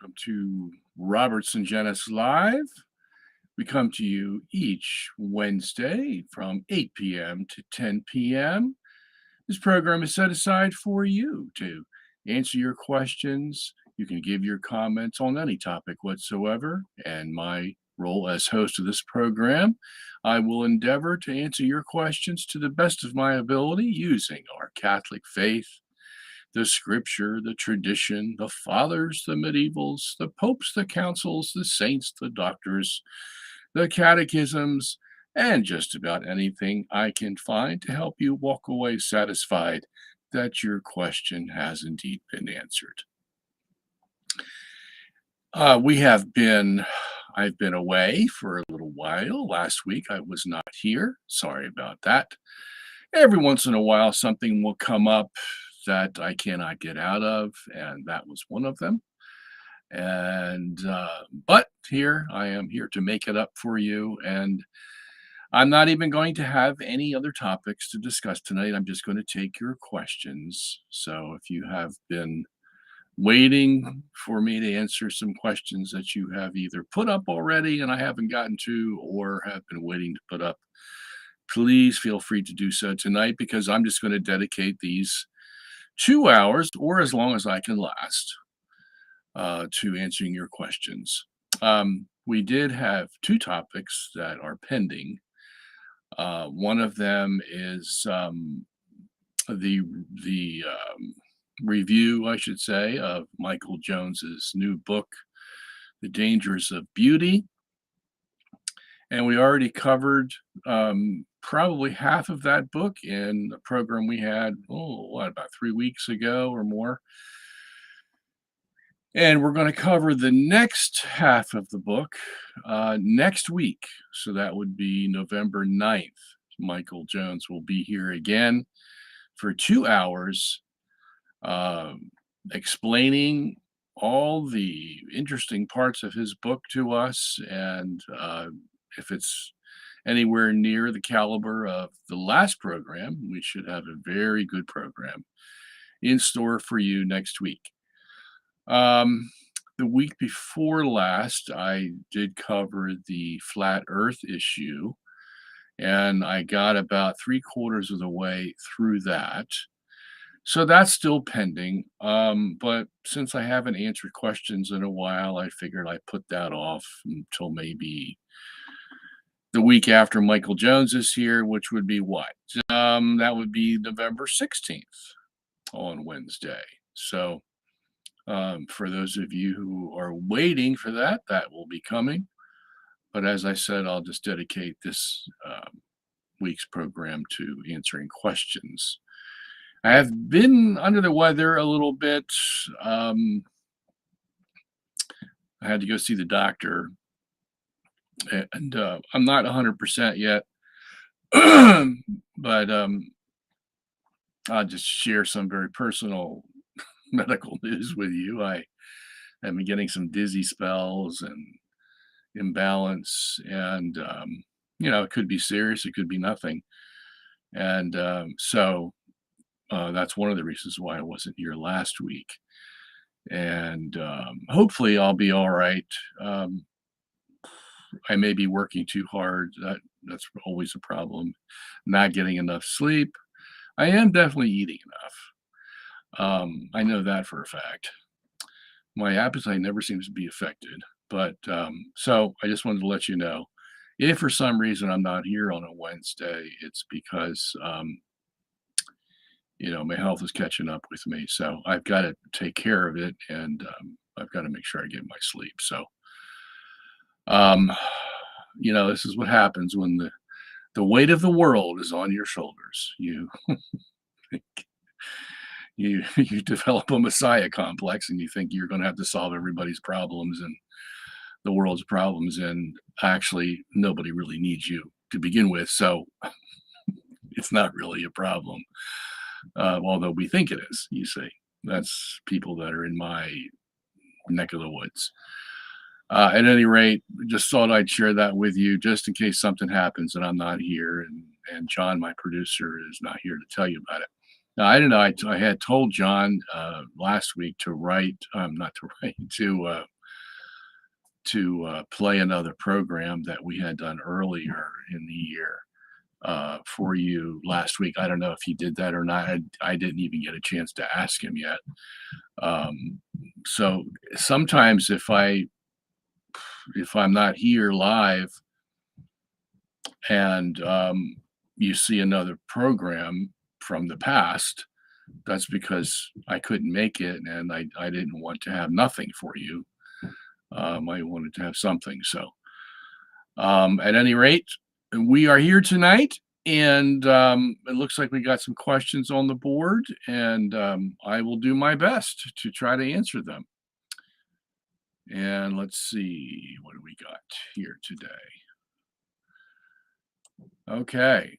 welcome to Robert Sungenis Live. We come to you each Wednesday from 8 p.m. to 10 p.m. This program is set aside for you to answer your questions. You can give your comments on any topic whatsoever, and my role as host of this program, I will endeavor to answer your questions to the best of my ability using our Catholic faith, the scripture, the tradition, the fathers, the medievals, the popes, the councils, the saints, the doctors, the catechisms, and just about anything I can find to help you walk away satisfied that your question has indeed been answered. I've been away for a little while. Last week I was not here. Sorry about that. Every once in a while something will come up that I cannot get out of, and that was one of them. But here I am, here to make it up for you, and I'm not even going to have any other topics to discuss tonight. I'm just going to take your questions. So if you have been waiting for me to answer some questions that you have either put up already and I haven't gotten to, or have been waiting to put up, please feel free to do so tonight, because I'm just going to dedicate these 2 hours, or as long as I can last, to answering your questions. We did have two topics that are pending. One of them is the review, I should say, of Michael Jones's new book, The Dangers of Beauty. And we already covered probably half of that book in a program we had, about 3 weeks ago or more. And we're going to cover the next half of the book next week. So that would be November 9th. Michael Jones will be here again for 2 hours, explaining all the interesting parts of his book to us. And if it's anywhere near the caliber of the last program, we should have a very good program in store for you next week. The week before last, I did cover the flat earth issue, and I got about 3/4 of the way through that. So that's still pending. But since I haven't answered questions in a while, I figured I'd put that off until maybe the week after Michael Jones is here, which would be what? That would be November 16th on Wednesday. So for those of you who are waiting for that, that will be coming. But as I said, I'll just dedicate this week's program to answering questions. I have been under the weather a little bit. I had to go see the doctor, and I'm not 100% yet, but I'll just share some very personal medical news with you. I have been getting some dizzy spells and imbalance, and it could be serious, it could be nothing. And so that's one of the reasons why I wasn't here last week. And hopefully I'll be all right. I may be working too hard. That's always a problem. Not getting enough sleep. I am definitely eating enough. I know that for a fact. My appetite never seems to be affected. But so I just wanted to let you know, if for some reason I'm not here on a Wednesday, it's because my health is catching up with me. So I've got to take care of it, and I've got to make sure I get my sleep. So this is what happens when the weight of the world is on your shoulders. You you develop a messiah complex, and you think you're going to have to solve everybody's problems and the world's problems, and actually nobody really needs you to begin with. So it's not really a problem, although we think it is. You see, that's people that are in my neck of the woods. At any rate, just thought I'd share that with you, just in case something happens and I'm not here, and John, my producer, is not here to tell you about it. Now, I don't know, I had told John, last week to write, not to write, play another program that we had done earlier in the year, for you last week. I don't know if he did that or not. I didn't even get a chance to ask him yet. Um, so sometimes if I'm not here live and you see another program from the past, that's because I couldn't make it and I didn't want to have nothing for you. I wanted to have something. So, at any rate, we are here tonight, and it looks like we got some questions on the board, and I will do my best to try to answer them. And let's see, what do we got here today? Okay.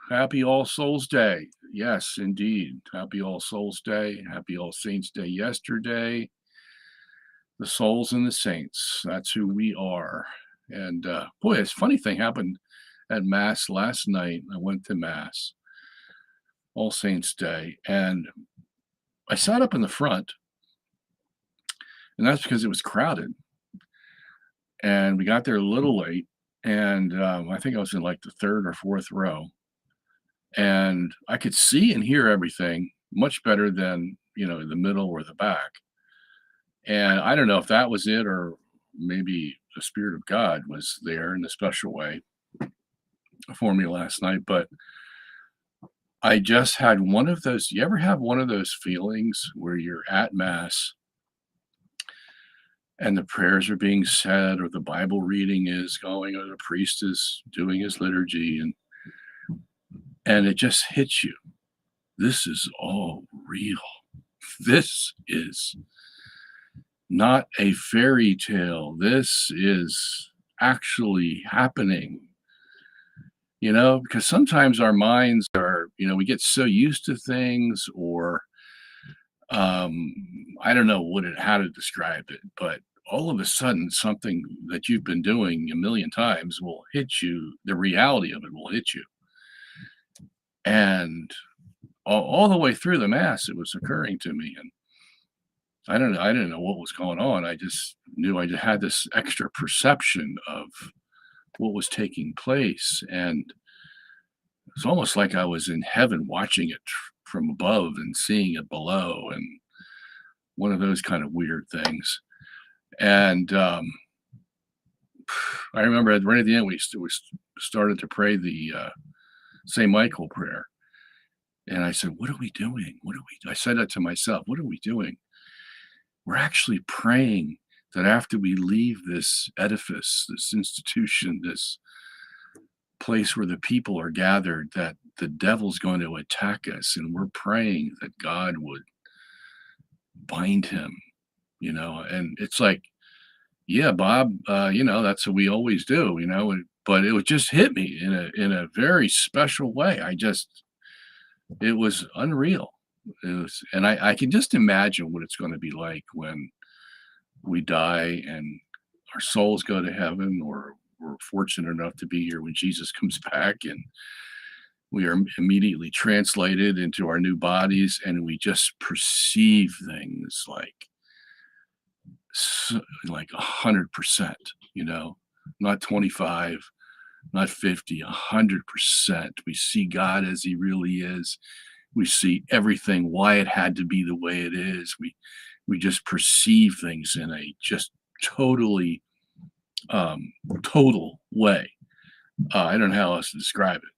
Happy All Souls Day. Yes, indeed. Happy All Souls Day. Happy All Saints Day yesterday. The souls and the saints. That's who we are. And boy, this funny thing happened at Mass last night. I went to Mass, All Saints Day, and I sat up in the front, and that's because it was crowded. And we got there a little late, and I think I was in like the third or fourth row, and I could see and hear everything much better than the middle or the back. And I don't know if that was it or maybe the Spirit of God was there in a special way for me last night, but I just had one of those. You ever have one of those feelings where you're at Mass and the prayers are being said, or the Bible reading is going, or the priest is doing his liturgy, and it just hits you. This is all real. This is not a fairy tale. This is actually happening. Because sometimes our minds are, we get so used to things, or I don't know how to describe it, but all of a sudden something that you've been doing a million times will hit you. The reality of it will hit you. And all the way through the Mass, it was occurring to me. And I didn't know what was going on. I just knew I had this extra perception of what was taking place. And it's almost like I was in heaven watching it from above and seeing it below, and one of those kind of weird things. And I remember right at the end, we started to pray the St. Michael prayer. And I said, "What are we doing? I said that to myself. What are we doing? We're actually praying that after we leave this edifice, this institution, this place where the people are gathered, that the devil's going to attack us. And we're praying that God would bind him, And it's like, yeah, Bob, that's what we always do, but it would just hit me in a very special way. It was unreal. And I can just imagine what it's going to be like when we die and our souls go to heaven, or we're fortunate enough to be here when Jesus comes back, and we are immediately translated into our new bodies, and we just perceive things like 100%, not 25, not 50, 100%. We see God as he really is. We see everything, why it had to be the way it is. We just perceive things in a just totally total way. I don't know how else to describe it.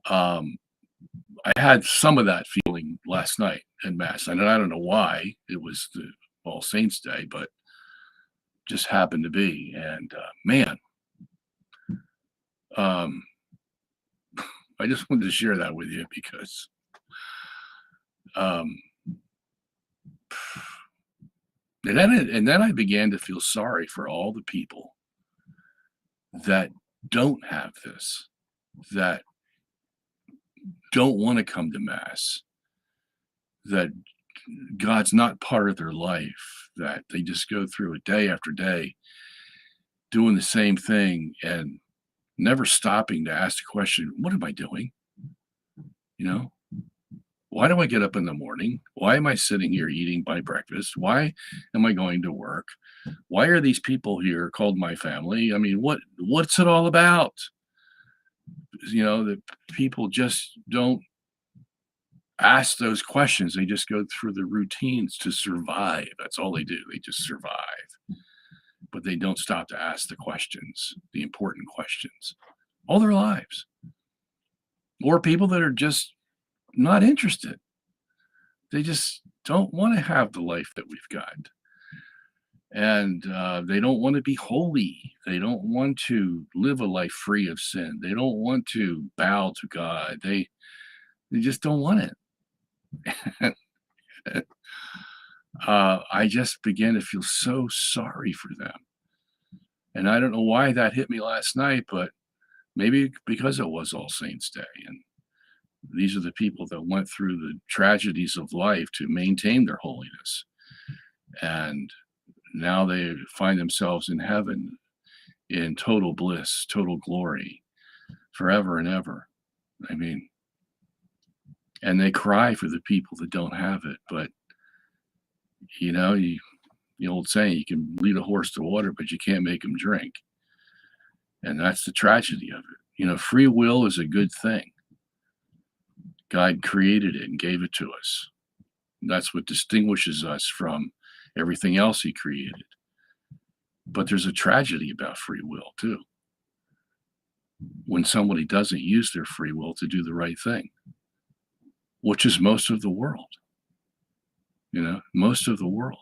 I had some of that feeling last night in Mass, and I don't know why. It was the All Saints Day, but just happened to be. And man, um, I just wanted to share that with you because um, and then I began to feel sorry for all the people that don't have this, that don't want to come to Mass, that God's not part of their life, that they just go through it day after day doing the same thing and never stopping to ask the question, what am I doing? You know? Why do I get up in the morning? Why am I sitting here eating my breakfast? Why am I going to work? Why are these people here called my family? I mean, what's it all about? The people just don't ask those questions. They just go through the routines to survive. That's all they do. They just survive. But they don't stop to ask the questions, the important questions, all their lives. Or people that are just not interested. They just don't want to have the life that we've got. And they don't want to be holy. They don't want to live a life free of sin. They don't want to bow to God. They just don't want it. I just began to feel so sorry for them. And I don't know why that hit me last night, but maybe because it was All Saints Day. And these are the people that went through the tragedies of life to maintain their holiness. And now they find themselves in heaven in total bliss, total glory, forever and ever. I mean, and they cry for the people that don't have it. But, the old saying, you can lead a horse to water, but you can't make him drink. And that's the tragedy of it. Free will is a good thing. God created it and gave it to us. That's what distinguishes us from everything else he created. But there's a tragedy about free will, too. When somebody doesn't use their free will to do the right thing, which is most of the world. Most of the world.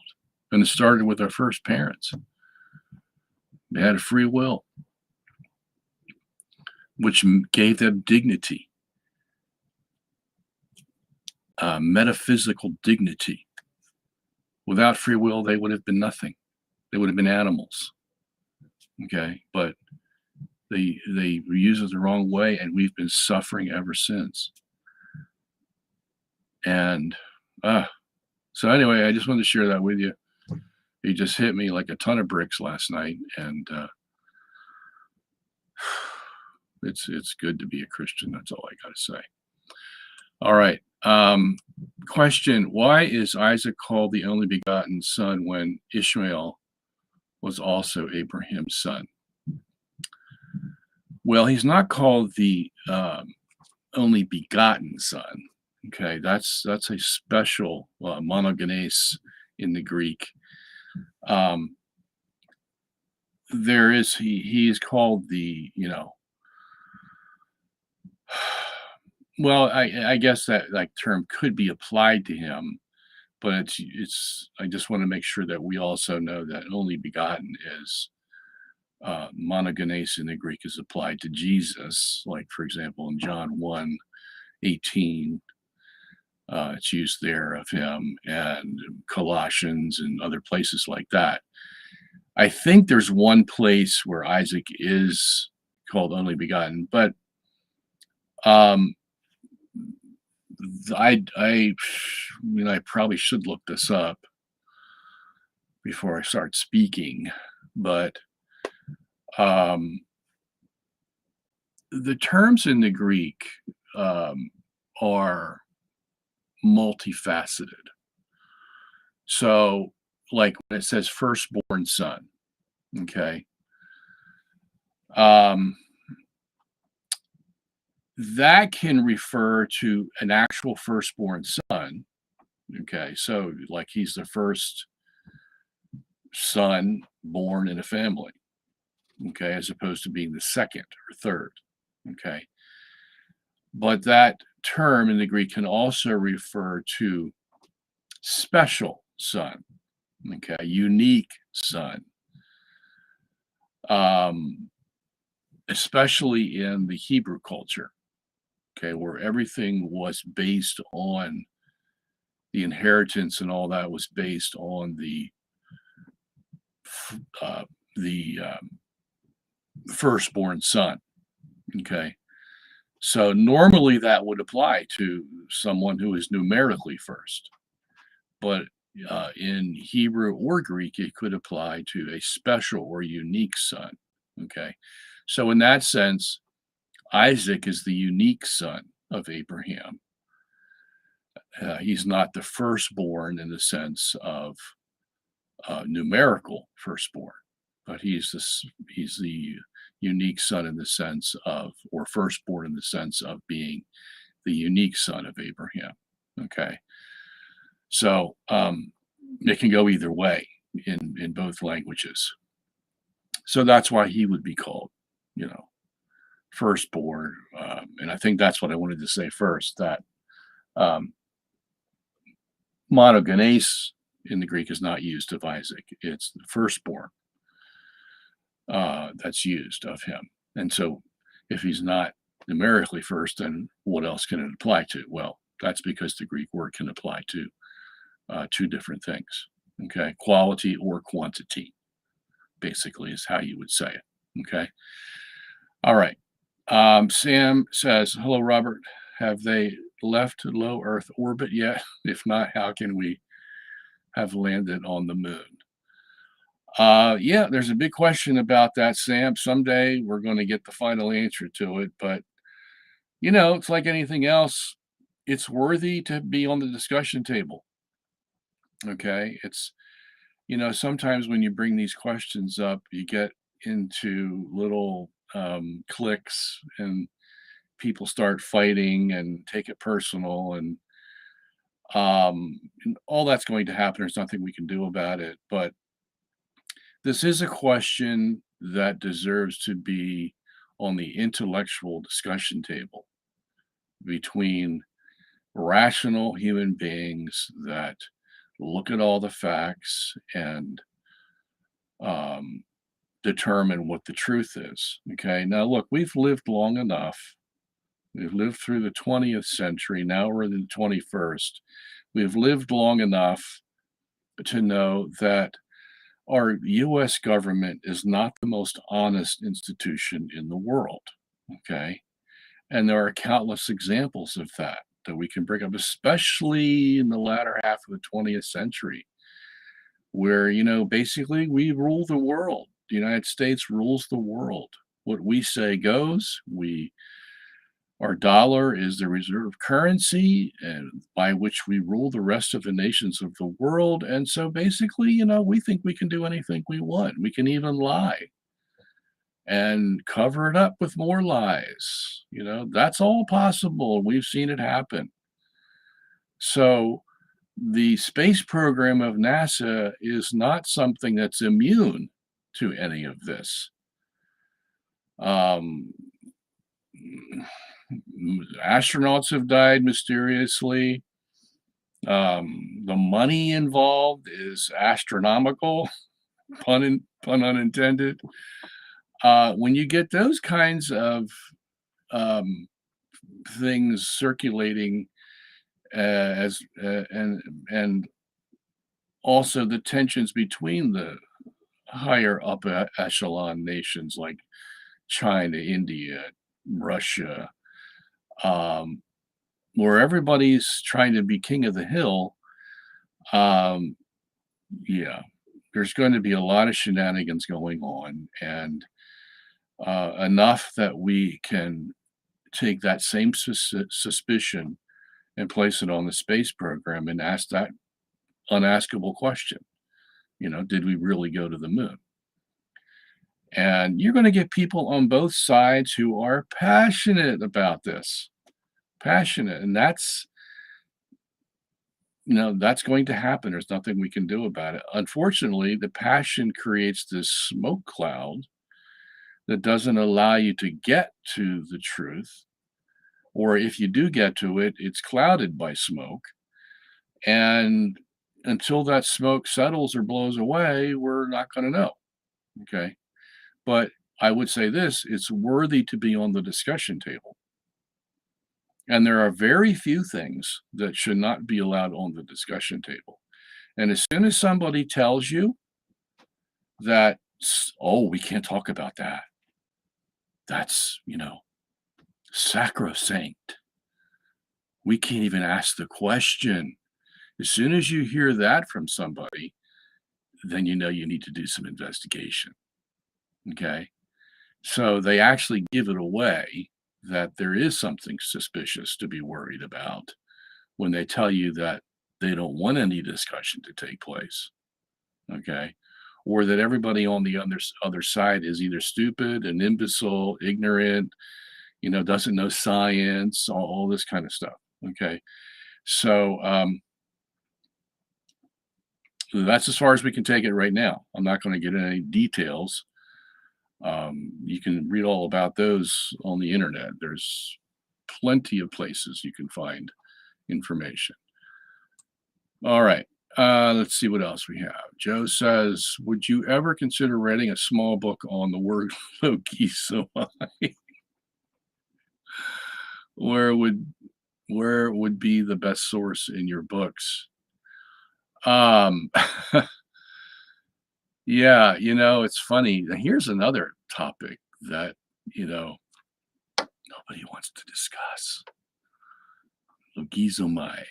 And it started with our first parents. They had a free will, which gave them dignity, metaphysical dignity. Without free will, they would have been nothing. They would have been animals. Okay, but they use it the wrong way, and we've been suffering ever since. And so anyway, I just wanted to share that with you. It just hit me like a ton of bricks last night, and it's good to be a Christian. That's all I got to say. All right. Question: why is Isaac called the only begotten son when Ishmael was also Abraham's son? Well, he's not called the only begotten son. Okay, that's a special monogenes in the Greek. There is he is called the well, I guess that like term could be applied to him, but it's I just want to make sure that we also know that only begotten is monogenes in the Greek is applied to Jesus, like for example in John 1:18. It's used there of him, and Colossians and other places like that. I think there's one place where Isaac is called only begotten, but um, I mean, I probably should look this up before I start speaking, but um, the terms in the Greek are multifaceted. So, like when it says firstborn son, okay, um, that can refer to an actual firstborn son. Okay, so like he's the first son born in a family, okay, as opposed to being the second or third, okay. But that term in the Greek can also refer to special son, okay, unique son, especially in the Hebrew culture, okay, where everything was based on the inheritance and all that was based on the firstborn son. Okay, so normally that would apply to someone who is numerically first, but in Hebrew or Greek, it could apply to a special or unique son. Okay, so in that sense, Isaac is the unique son of Abraham. He's not the firstborn in the sense of numerical firstborn, but he's the unique son in the sense of, or firstborn in the sense of being the unique son of Abraham. Okay, so it can go either way in both languages. So that's why he would be called, you know, firstborn. And I think that's what I wanted to say first. That um, monogenes in the Greek is not used of Isaac. It's the firstborn that's used of him. And so if he's not numerically first, then what else can it apply to? Well, that's because the Greek word can apply to two different things. Okay, quality or quantity, basically, is how you would say it. Okay, all right. Sam says, "Hello, Robert. Have they left low Earth orbit yet? If not, how can we have landed on the moon?" Yeah, there's a big question about that, Sam. Someday we're going to get the final answer to it, but it's like anything else. It's worthy to be on the discussion table. Okay, sometimes when you bring these questions up, you get into little cliques and people start fighting and take it personal, and all that's going to happen. There's nothing we can do about it, but this is a question that deserves to be on the intellectual discussion table between rational human beings that look at all the facts and um, determine what the truth is. Okay. Now, look, we've lived long enough. We've lived through the 20th century. Now we're in the 21st. We've lived long enough to know that our US government is not the most honest institution in the world. Okay. And there are countless examples of that we can bring up, especially in the latter half of the 20th century, where, basically we rule the world. The United States rules the world. What we say goes. Our dollar is the reserve currency, and by which we rule the rest of the nations of the world. And so basically, we think we can do anything we want. We can even lie and cover it up with more lies. That's all possible. We've seen it happen. So the space program of NASA is not something that's immune to any of this. Um, Astronauts have died mysteriously. The money involved is astronomical, pun unintended. When you get those kinds of um, things circulating, as and also the tensions between the higher up echelon nations like China, India, Russia, um, where everybody's trying to be king of the hill. um, yeah, there's going to be a lot of shenanigans going on, and enough that we can take that same suspicion and place it on the space program and ask that unaskable question. Did we really go to the moon? And you're going to get people on both sides who are passionate about this, passionate, and that's going to happen. There's nothing we can do about it. Unfortunately, the passion creates this smoke cloud that doesn't allow you to get to the truth. Or if you do get to it, it's clouded by smoke. And until that smoke settles or blows away, we're not going to know. Okay. But I would say this, it's worthy to be on the discussion table. And there are very few things that should not be allowed on the discussion table. And as soon as somebody tells you that, oh, we can't talk about that, that's, sacrosanct. We can't even ask the question. As soon as you hear that from somebody, then you need to do some investigation. Okay. So they actually give it away that there is something suspicious to be worried about when they tell you that they don't want any discussion to take place, okay? Or that everybody on the other side is either stupid, an imbecile, ignorant, doesn't know science, all this kind of stuff, okay? So, that's as far as we can take it right now. I'm not gonna get into any details. You can read all about those on the internet. There's plenty of places you can find information. All right. Let's see what else we have. Joe says, "Would you ever consider writing a small book on the word Logizomai? Where would where would be the best source in your books?" Um, yeah, it's funny. Here's another topic that, you know, nobody wants to discuss. Logizomai.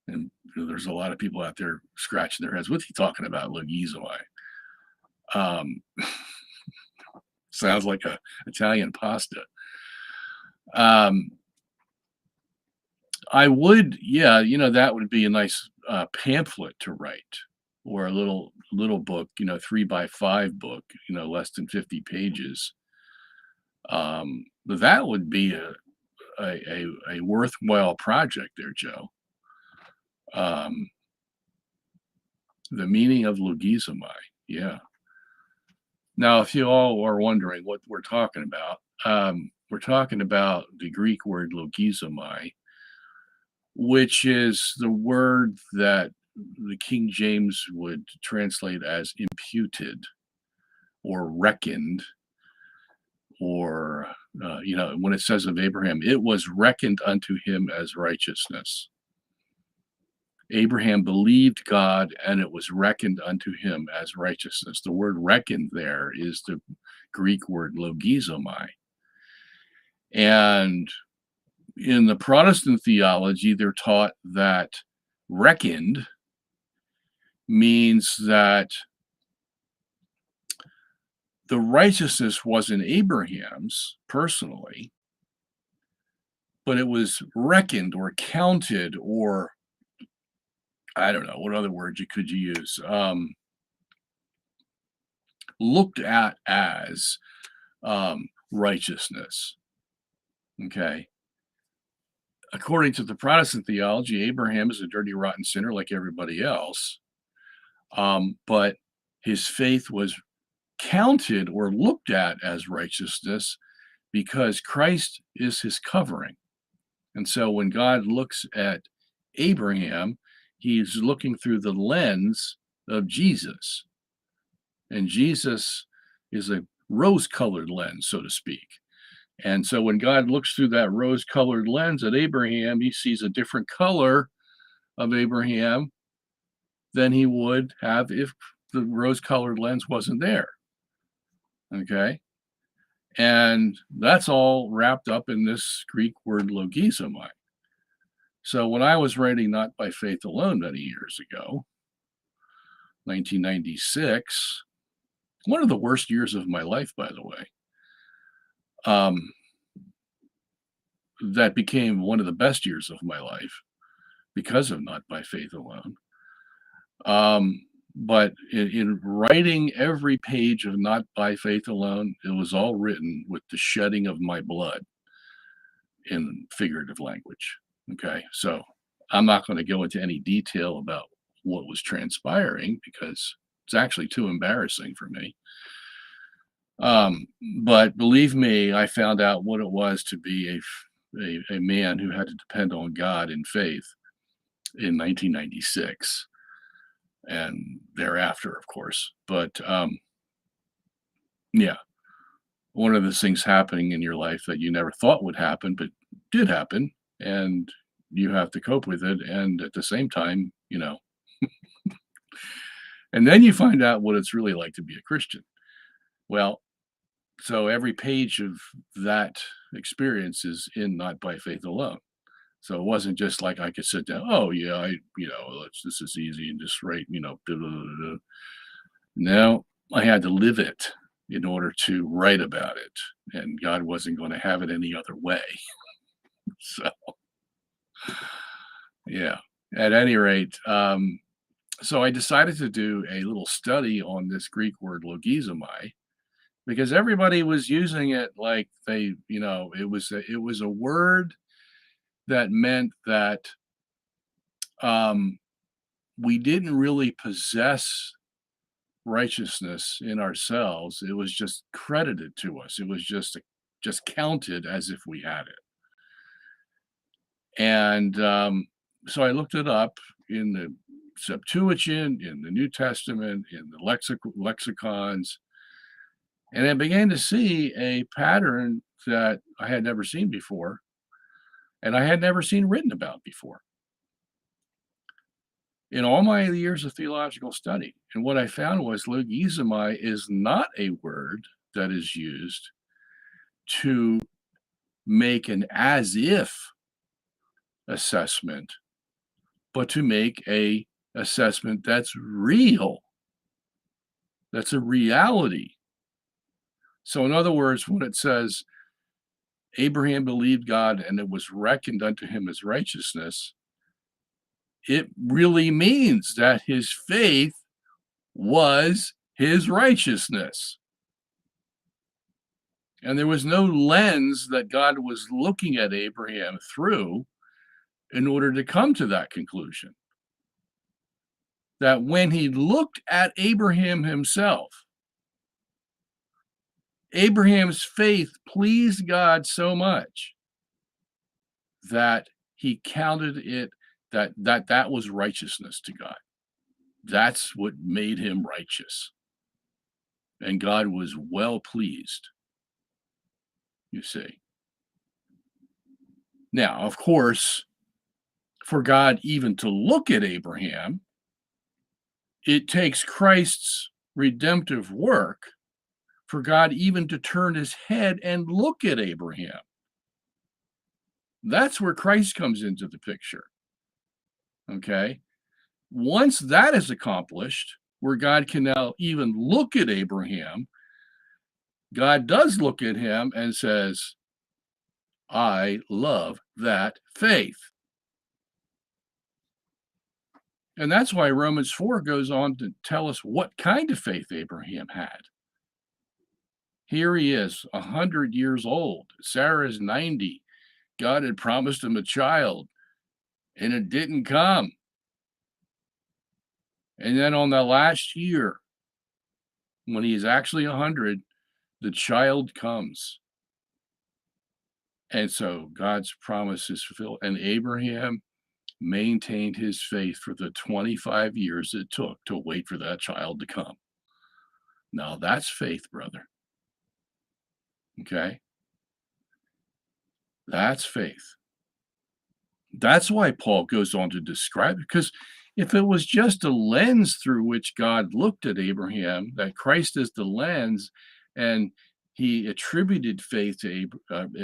And there's a lot of people out there scratching their heads. What's he talking about, Logizomai? Um, sounds like a Italian pasta. Um, I would, yeah, that would be a nice pamphlet to write, or a little book, 3 by 5 book, less than 50 pages. But that would be a worthwhile project there, Joe. Um, the meaning of Logizomai, yeah. Now, if you all are wondering what we're talking about, we're talking about the Greek word logizomai, which is the word that the King James would translate as imputed or reckoned, or, when it says of Abraham, it was reckoned unto him as righteousness. Abraham believed God, and it was reckoned unto him as righteousness. The word reckoned there is the Greek word logizomai. And in the Protestant theology, they're taught that reckoned means that the righteousness wasn't Abraham's personally, but it was reckoned or counted, or I don't know what other words could you use, looked at as righteousness. Okay. According to the Protestant theology, Abraham is a dirty, rotten sinner like everybody else. But his faith was counted or looked at as righteousness because Christ is his covering. And so when God looks at Abraham, he's looking through the lens of Jesus. And Jesus is a rose-colored lens, so to speak. And so when God looks through that rose-colored lens at Abraham, he sees a different color of Abraham than he would have if the rose-colored lens wasn't there. Okay? And that's all wrapped up in this Greek word logizomai. So when I was writing Not by Faith Alone many years ago, 1996, one of the worst years of my life, by the way, that became one of the best years of my life because of Not by Faith Alone. But in writing every page of Not by Faith Alone, it was all written with the shedding of my blood in figurative language. Okay, so I'm not going to go into any detail about what was transpiring because it's actually too embarrassing for me. But believe me, I found out what it was to be a man who had to depend on God in faith in 1996 and thereafter, of course. But yeah, one of those things happening in your life that you never thought would happen, but did happen, and you have to cope with it. And at the same time, and then you find out what it's really like to be a Christian. Well, so every page of that experience is in Not by Faith Alone. So it wasn't just like I could sit down, oh yeah, this is easy and just write, blah, blah, blah, blah. No, I had to live it in order to write about it. And God wasn't going to have it any other way. So Yeah. At any rate, so I decided to do a little study on this Greek word logizomai because everybody was using it like it was a word that meant that um, we didn't really possess righteousness in ourselves. It was just credited to us. It was just counted as if we had it. And so I looked it up in the Septuagint, in the New Testament, in the lexicons, and I began to see a pattern that I had never seen before, and I had never seen written about before in all my years of theological study. And what I found was logizomai is not a word that is used to make an as if assessment, but to make a assessment that's real, that's a reality. So in other words, when it says Abraham believed God and it was reckoned unto him as righteousness, it really means that his faith was his righteousness. And there was no lens that God was looking at Abraham through in order to come to that conclusion. That when he looked at Abraham himself, Abraham's faith pleased God so much that he counted it that was righteousness to God. That's what made him righteous. And God was well pleased, you see. Now, of course, for God even to look at Abraham, it takes Christ's redemptive work for God even to turn his head and look at Abraham. That's where Christ comes into the picture. Okay. Once that is accomplished, where God can now even look at Abraham, God does look at him and says, I love that faith. And that's why Romans 4 goes on to tell us what kind of faith Abraham had. Here he is, 100 years old. Sarah's 90. God had promised him a child, and it didn't come. And then on the last year, when he is actually 100, the child comes. And so God's promise is fulfilled. And Abraham maintained his faith for the 25 years it took to wait for that child to come. Now that's faith, brother. Okay? That's faith. That's why Paul goes on to describe it, because if it was just a lens through which God looked at Abraham, that Christ is the lens, and he attributed faith to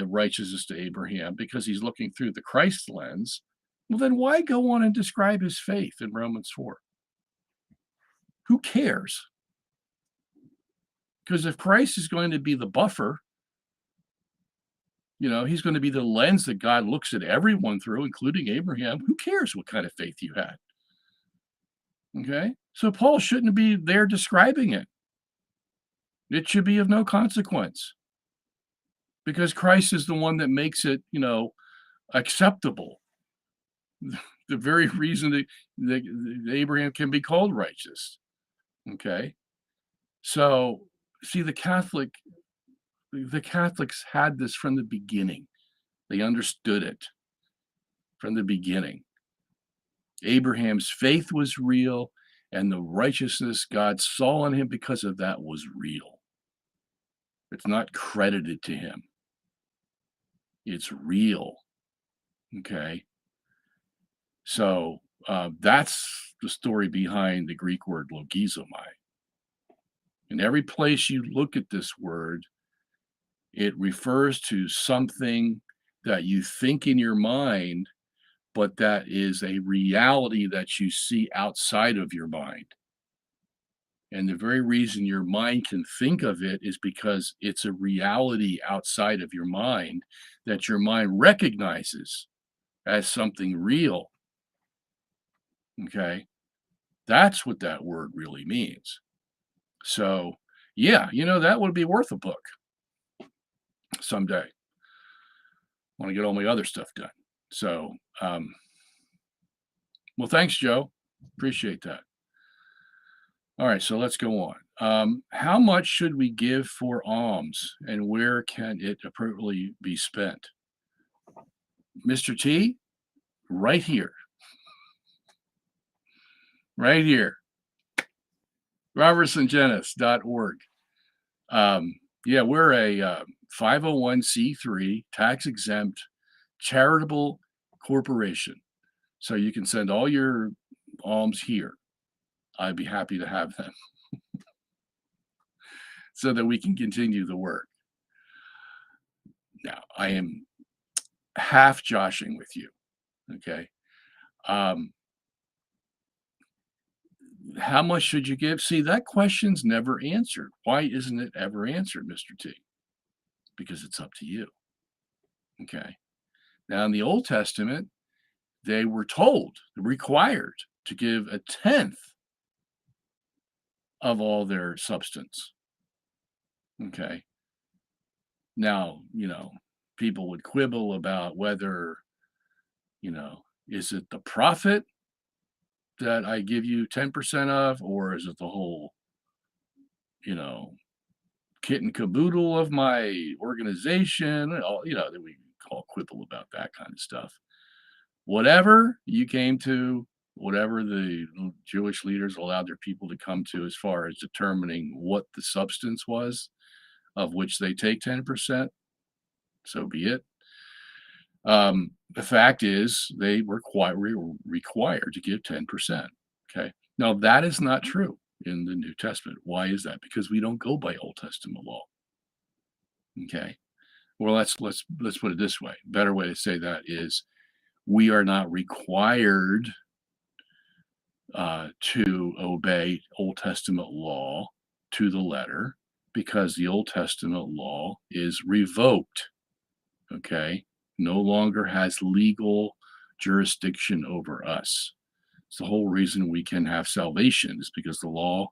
righteousness to Abraham because he's looking through the Christ lens, well, then why go on and describe his faith in Romans 4? Who cares? Because if Christ is going to be the buffer, he's going to be the lens that God looks at everyone through, including Abraham. Who cares what kind of faith you had? Okay. So Paul shouldn't be there describing it. It should be of no consequence because Christ is the one that makes it, acceptable. The very reason that Abraham can be called righteous. Okay. So see, the Catholics had this from the beginning. They understood it from the beginning. Abraham's faith was real, and the righteousness God saw in him because of that was real. It's not credited to him. It's real. Okay. So that's the story behind the Greek word logizomai. In every place you look at this word, it refers to something that you think in your mind, but that is a reality that you see outside of your mind. And the very reason your mind can think of it is because it's a reality outside of your mind that your mind recognizes as something real. Okay. That's what that word really means. So, yeah, that would be worth a book someday. Want to get all my other stuff done. So, well, thanks, Joe. Appreciate that. All right, so let's go on. How much should we give for alms and where can it appropriately be spent? Mr. T, right here, right here, robertsongenis.org. Yeah, we're a 501c3 tax exempt charitable corporation. So you can send all your alms here. I'd be happy to have them so that we can continue the work. Now, I am half joshing with you. Okay. Um, how much should you give? See, that question's never answered. Why isn't it ever answered, Mr. T? Because it's up to you. Okay. Now, in the Old Testament, they were told, required to give a tenth of all their substance. Okay. Now, people would quibble about whether, is it the profit that I give you 10% of, or is it the whole, you know, kit and caboodle of my organization? All, that we call quibble about that kind of stuff. Whatever you came to, whatever the Jewish leaders allowed their people to come to as far as determining what the substance was of which they take 10%, so be it. The fact is, they were required to give 10%. Okay. Now, that is not true in the New Testament. Why is that? Because we don't go by Old Testament law. Okay. Well, let's put it this way. Better way to say that is we are not required to obey Old Testament law to the letter because the Old Testament law is revoked. Okay. No longer has legal jurisdiction over us. It's the whole reason we can have salvation is because the law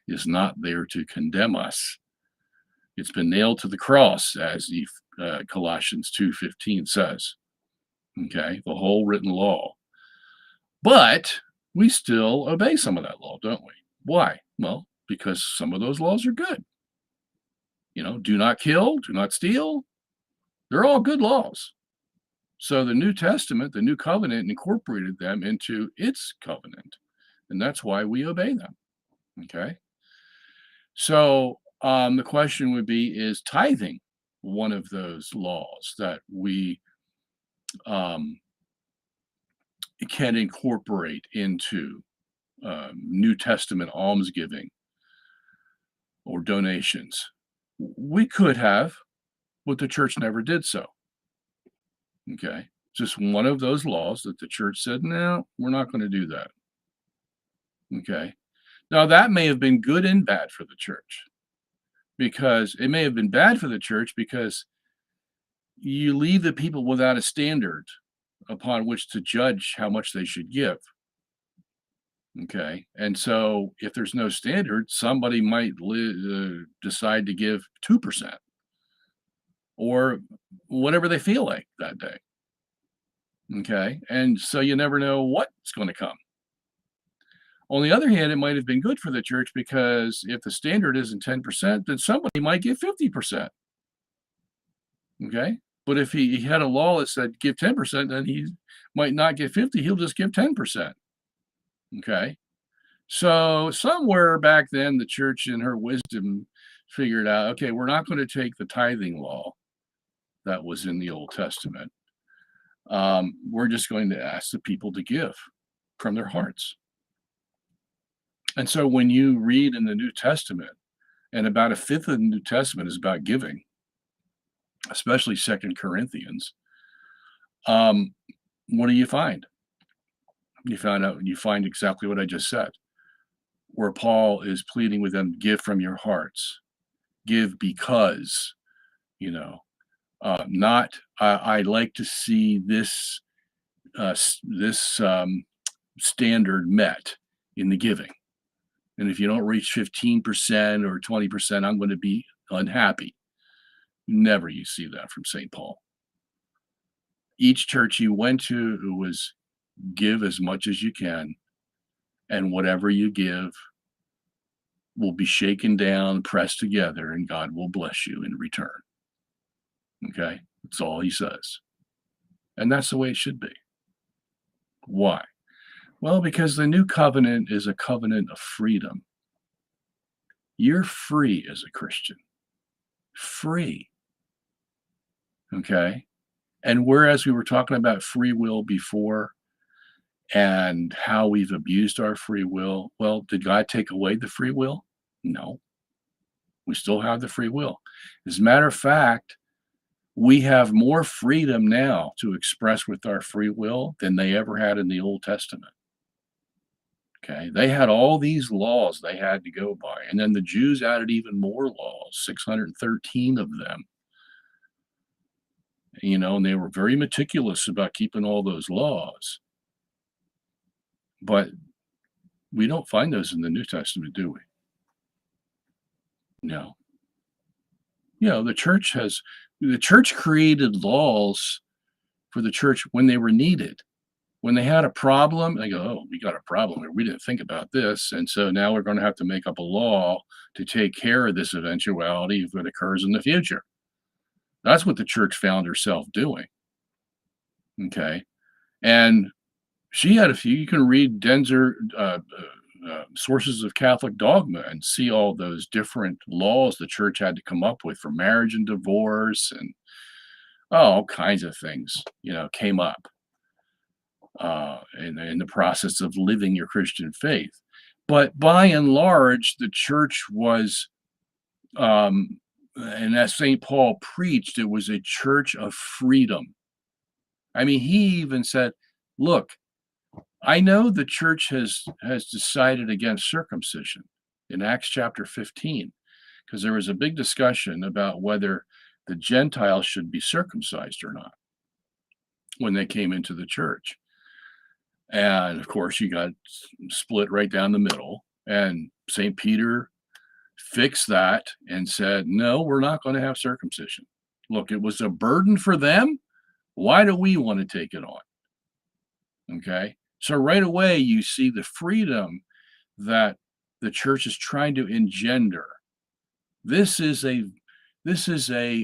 is not there to condemn us. It's been nailed to the cross, as the Colossians 2:15 says. Okay, the whole written law. But we still obey some of that law, don't we? Why? Well, because some of those laws are good. Do not kill, do not steal. They're all good laws. So the New Testament, the New Covenant, incorporated them into its covenant. And that's why we obey them. Okay. So the question would be, is tithing one of those laws that we can incorporate into New Testament almsgiving or donations? We could have, but the church never did so. Okay. Just one of those laws that the church said, no, we're not going to do that. Okay. Now, that may have been good and bad for the church because it may have been bad for the church because you leave the people without a standard upon which to judge how much they should give. Okay. And so if there's no standard, somebody might decide to give 2% or whatever they feel like that day. Okay. And so you never know what's going to come. On the other hand, it might have been good for the church because if the standard isn't 10%, then somebody might give 50%. Okay. But if he had a law that said give 10%, then he might not give 50, he'll just give 10%. Okay. So somewhere back then, the church in her wisdom figured out, okay, we're not going to take the tithing law that was in the Old Testament. We're just going to ask the people to give from their hearts. And so when you read in the New Testament, and about a fifth of the New Testament is about giving, especially Second Corinthians, what do you find? You find exactly what I just said, where Paul is pleading with them, give from your hearts, give because, not I like to see this standard met in the giving. And if you don't reach 15% or 20%, I'm going to be unhappy. Never you see that from St. Paul. Each church you went to, it was give as much as you can, and whatever you give will be shaken down, pressed together, and God will bless you in return. Okay? That's all he says. And that's the way it should be. Why? Well, because the new covenant is a covenant of freedom. You're free as a Christian. Free. Okay? And whereas we were talking about free will before and how we've abused our free will, well, did God take away the free will? No. We still have the free will. As a matter of fact, we have more freedom now to express with our free will than they ever had in the Old Testament. Okay, they had all these laws they had to go by, and then the Jews added even more laws, 613 of them. And they were very meticulous about keeping all those laws. But we don't find those in the New Testament, do we? No. The church created laws for the church when they were needed. When they had a problem, they go, oh, we got a problem here. We didn't think about this. And so now we're going to have to make up a law to take care of this eventuality if it occurs in the future. That's what the church found herself doing. Okay. And she had a few, you can read Denzer, Sources of Catholic Dogma, and see all those different laws the church had to come up with for marriage and divorce and all kinds of things, came up in the process of living your Christian faith. But by and large, the church was, and as St. Paul preached, it was a church of freedom. I mean, he even said, look, I know the church has decided against circumcision in Acts chapter 15, because there was a big discussion about whether the Gentiles should be circumcised or not when they came into the church. And of course, you got split right down the middle. And St. Peter fixed that and said, no, we're not going to have circumcision. Look, it was a burden for them. Why do we want to take it on? Okay. So right away, you see the freedom that the church is trying to engender. This is a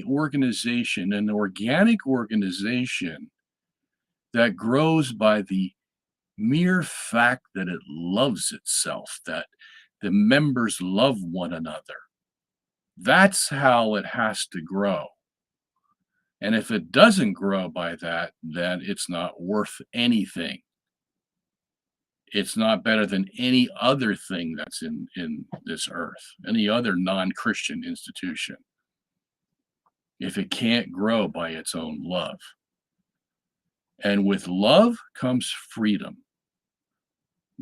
organization, an organic organization that grows by the mere fact that it loves itself, that the members love one another. That's how it has to grow. And if it doesn't grow by that, then it's not worth anything. It's not better than any other thing that's in this earth, any other non-Christian institution, if it can't grow by its own love. And with love comes freedom.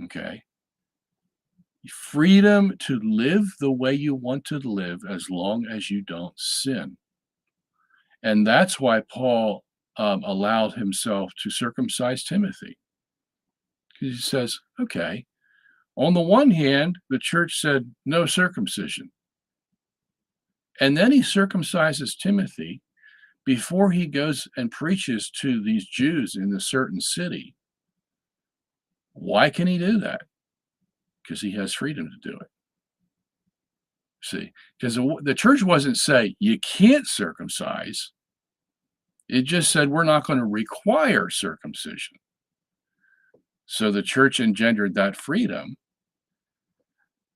Okay? Freedom to live the way you want to live as long as you don't sin. And that's why Paul allowed himself to circumcise Timothy. He says, okay, on the one hand, the church said no circumcision. And then he circumcises Timothy before he goes and preaches to these Jews in a certain city. Why can he do that? Because he has freedom to do it. See, because the church wasn't saying you can't circumcise. It just said we're not going to require circumcision. So the church engendered that freedom,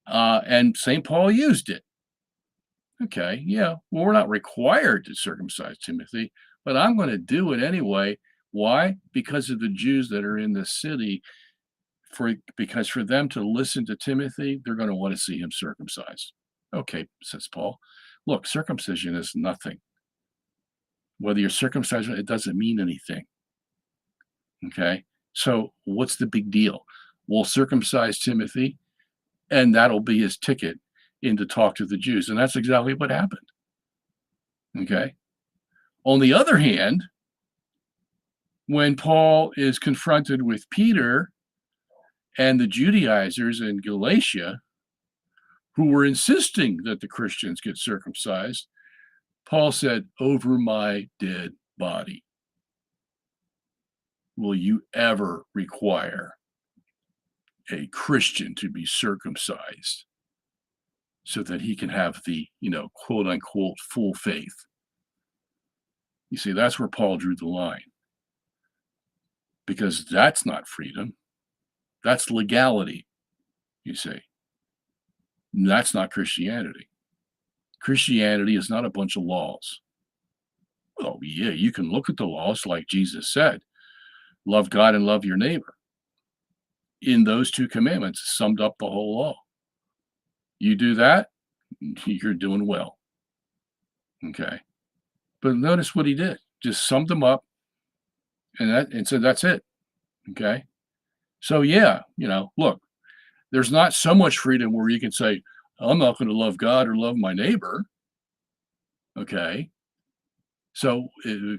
and St. Paul used it. Okay, yeah, well, we're not required to circumcise Timothy, but I'm going to do it anyway. Why? Because of the Jews that are in the city. Because for them to listen to Timothy, they're going to want to see him circumcised. Okay, says Paul. Look, circumcision is nothing. Whether you're circumcised, it doesn't mean anything. Okay, so what's the big deal? We'll circumcise Timothy, and that'll be his ticket in to talk to the Jews. And that's exactly what happened. Okay. On the other hand, when Paul is confronted with Peter, And the Judaizers in Galatia, who were insisting that the Christians get circumcised, Paul said, "Over my dead body, will you ever require a Christian to be circumcised so that he can have the, quote unquote, full faith?" You see, that's where Paul drew the line, because that's not freedom. That's legality, you see. That's not Christianity. Christianity is not a bunch of laws. Oh, yeah, you can look at the laws like Jesus said, love God and love your neighbor. In those two commandments summed up the whole law. You do that, you're doing well. Okay. But notice what he did. Just summed them up and said, that's it. Okay. So yeah, look, there's not so much freedom where you can say, I'm not going to love God or love my neighbor. Okay. So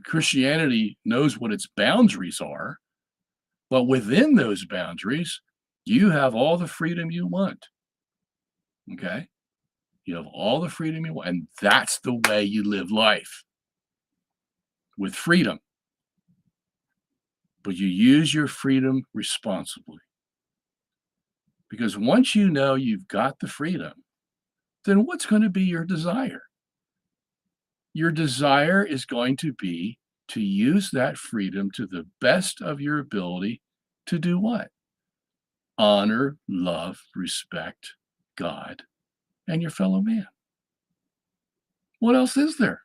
Christianity knows what its boundaries are, but within those boundaries, you have all the freedom you want. Okay. You have all the freedom you want. And that's the way you live life, with freedom. But you use your freedom responsibly. Because once you know you've got the freedom, then what's going to be your desire? Your desire is going to be to use that freedom to the best of your ability to do what? Honor, love, respect God and your fellow man. What else is there?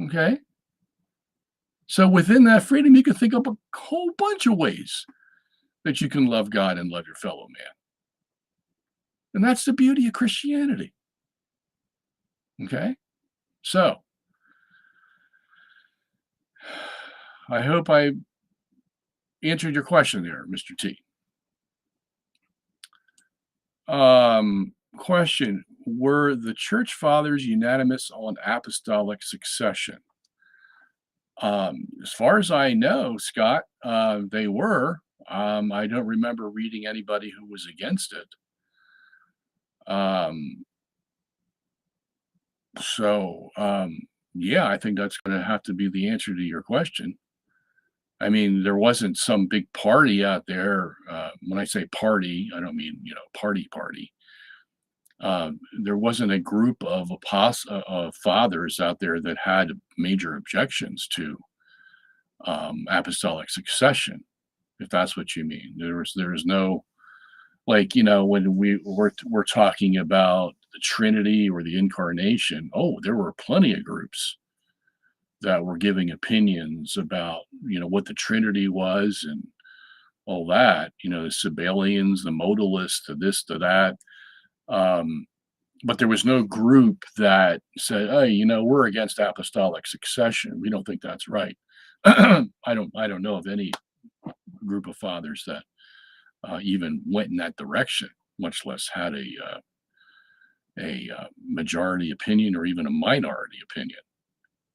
Okay. So within that freedom, you can think of a whole bunch of ways that you can love God and love your fellow man. And that's the beauty of Christianity. Okay. So I hope I answered your question there, Mr. T. Question: were the church fathers unanimous on apostolic succession? As far as I know, Scott, they were. I don't remember reading anybody who was against it. Yeah, I think that's going to have to be the answer to your question. I mean, there wasn't some big party out there. When I say party, I don't mean, party. There wasn't a group of fathers out there that had major objections to apostolic succession, if that's what you mean. There was no, like, when we're talking about the Trinity or the Incarnation. Oh, there were plenty of groups that were giving opinions about what the Trinity was and all that. The Sabellians, the modalists, the this, to that. But there was no group that said, "Hey, we're against apostolic succession. We don't think that's right." I don't know of any group of fathers that even went in that direction, much less had a majority opinion or even a minority opinion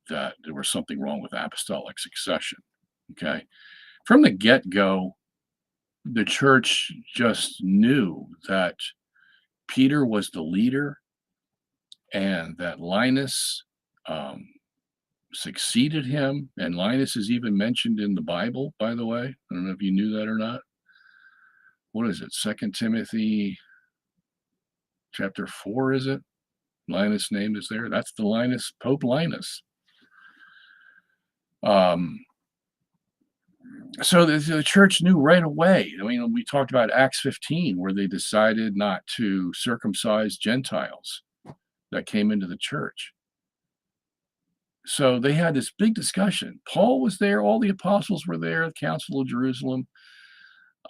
that there was something wrong with apostolic succession. Okay, from the get-go, the church just knew that Peter was the leader and that Linus succeeded him. And Linus is even mentioned in the Bible, by the way. I don't know if you knew that or not. What is it? 2 Timothy chapter 4, is it? Linus' name is there. That's the Linus, Pope Linus. So the church knew right away. I mean, we talked about Acts 15, where they decided not to circumcise Gentiles that came into the church. So they had this big discussion. Paul was there. All the apostles were there. The Council of Jerusalem.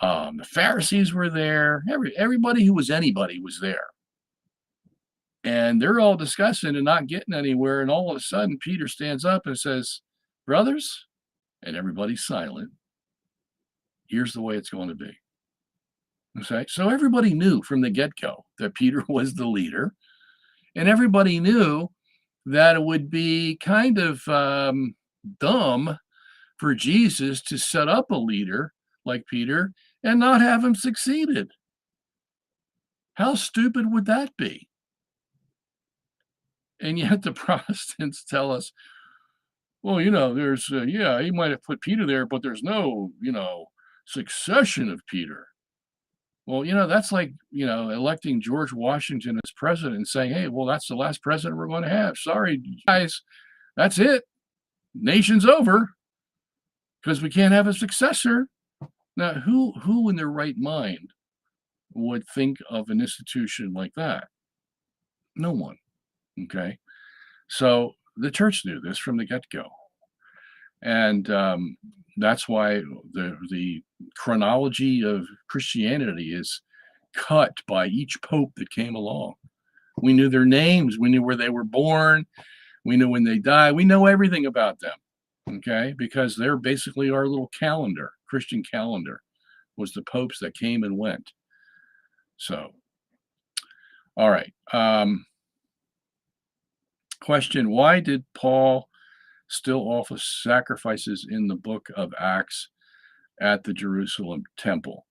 The Pharisees were there. Everybody who was anybody was there. And they're all discussing and not getting anywhere. And all of a sudden, Peter stands up and says, "Brothers," and everybody's silent. "Here's the way it's going to be." Okay. So everybody knew from the get-go that Peter was the leader. And everybody knew that it would be kind of dumb for Jesus to set up a leader like Peter and not have him succeeded. How stupid would that be? And yet the Protestants tell us, well, there's, yeah, he might have put Peter there, but there's no, succession of Peter. Well, that's like, electing George Washington as president and saying, hey, well, that's the last president we're going to have. Sorry, guys, that's it. Nation's over because we can't have a successor. Now, who in their right mind would think of an institution like that? No one. Okay. So the church knew this from the get-go. And that's why the chronology of Christianity is cut by each pope that came along. We knew their names. We knew where they were born. We knew when they died. We know everything about them, okay? Because they're basically our little calendar, Christian calendar, was the popes that came and went. So, all right. Question, why did Paul still offer sacrifices in the book of Acts at the Jerusalem temple?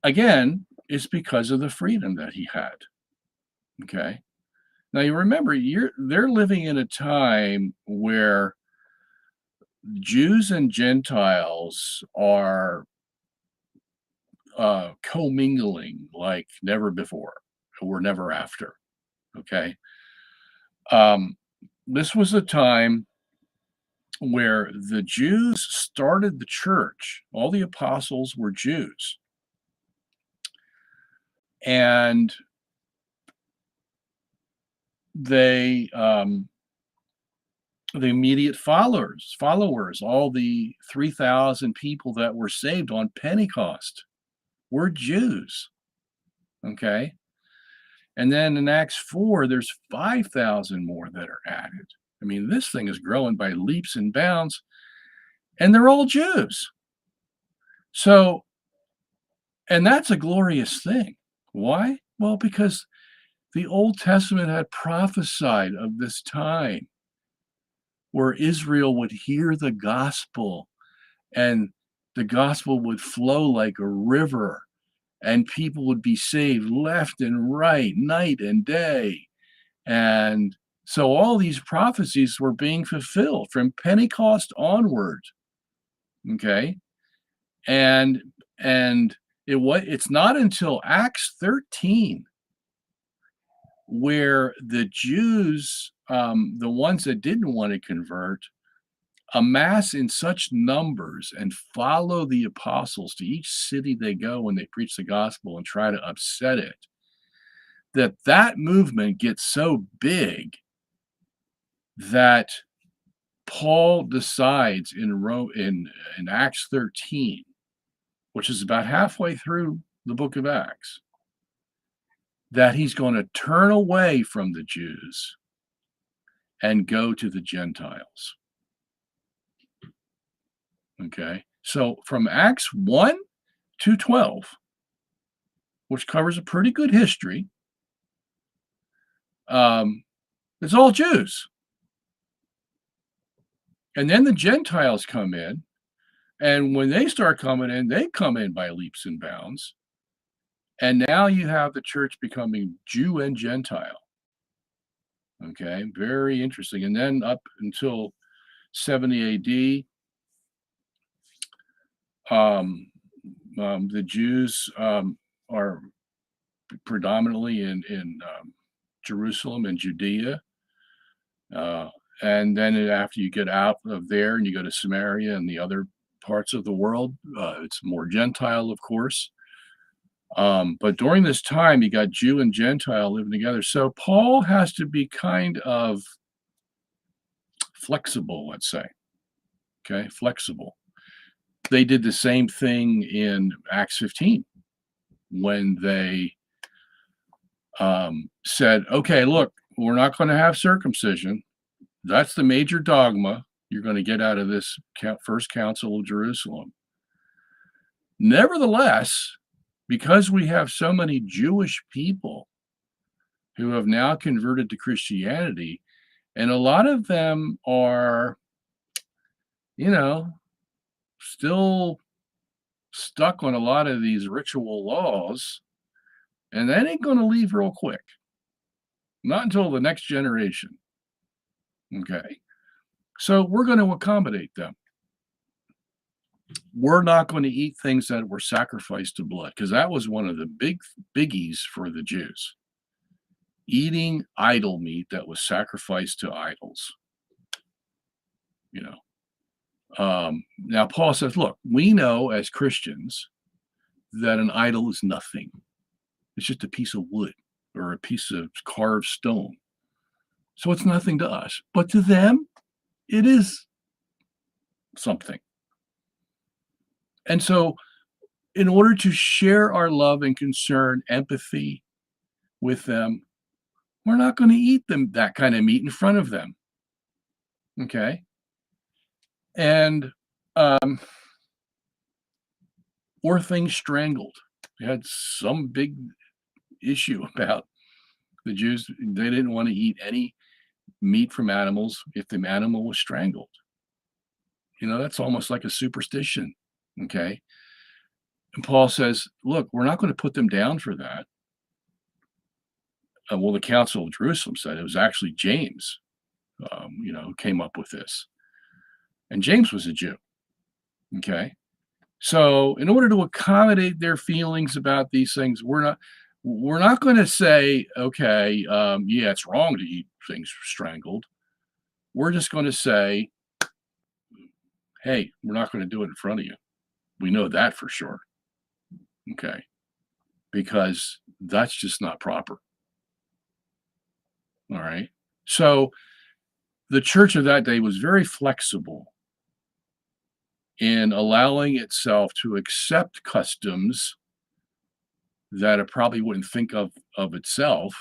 Again, it's because of the freedom that he had. Okay. Now you remember, they're living in a time where Jews and Gentiles are commingling like never before or never after. Okay. This was a time where the Jews started the church. All the apostles were Jews. And the immediate followers, all the 3,000 people that were saved on Pentecost were Jews. Okay. And then in Acts 4, there's 5,000 more that are added. I mean, this thing is growing by leaps and bounds, and they're all Jews. So, and that's a glorious thing. Why? Well, because the Old Testament had prophesied of this time where Israel would hear the gospel and the gospel would flow like a river and people would be saved left and right, night and day. And so all these prophecies were being fulfilled from Pentecost onward. Okay. And it's not until Acts 13 where the Jews, the ones that didn't want to convert, amass in such numbers and follow the apostles to each city they go when they preach the gospel and try to upset it, that movement gets so big that Paul decides in Acts 13, which is about halfway through the book of Acts, that he's going to turn away from the Jews and go to the Gentiles. Okay, so from Acts 1 to 12, which covers a pretty good history, it's all Jews. And then the Gentiles come in, and when they start coming in, they come in by leaps and bounds. And now you have the church becoming Jew and Gentile. Okay, very interesting. And then up until 70 AD, the Jews are predominantly in Jerusalem and Judea. And then after you get out of there and you go to Samaria and the other parts of the world, it's more Gentile, of course. But during this time, you got Jew and Gentile living together. So Paul has to be kind of flexible, let's say. Okay, flexible. They did the same thing in Acts 15 when they said, okay, look, we're not going to have circumcision. That's the major dogma you're going to get out of this first council of Jerusalem. Nevertheless, because we have so many Jewish people who have now converted to Christianity, and a lot of them are, still stuck on a lot of these ritual laws, and that ain't going to leave real quick. Not until the next generation. Okay. So we're going to accommodate them. We're not going to eat things that were sacrificed to blood, because that was one of the biggies for the Jews. Eating idol meat that was sacrificed to idols. You know. Now Paul says, look, we know as Christians that an idol is nothing. It's just a piece of wood or a piece of carved stone. So it's nothing to us. But to them, it is something. And so in order to share our love and concern, empathy with them, we're not going to eat them that kind of meat in front of them. Okay. And or things strangled. We had some big issue about the Jews. They didn't want to eat any meat from animals if the animal was strangled. You know, that's almost like a superstition. Okay. And Paul says, look, we're not going to put them down for that. Well, the Council of Jerusalem said it was actually James, who came up with this. And James was a Jew. Okay. So in order to accommodate their feelings about these things, we're not going to say, okay, yeah, it's wrong to eat things strangled. We're just going to say, hey, we're not going to do it in front of you. We know that for sure. Okay. Because that's just not proper. All right. So the church of that day was very flexible in allowing itself to accept customs that it probably wouldn't think of itself,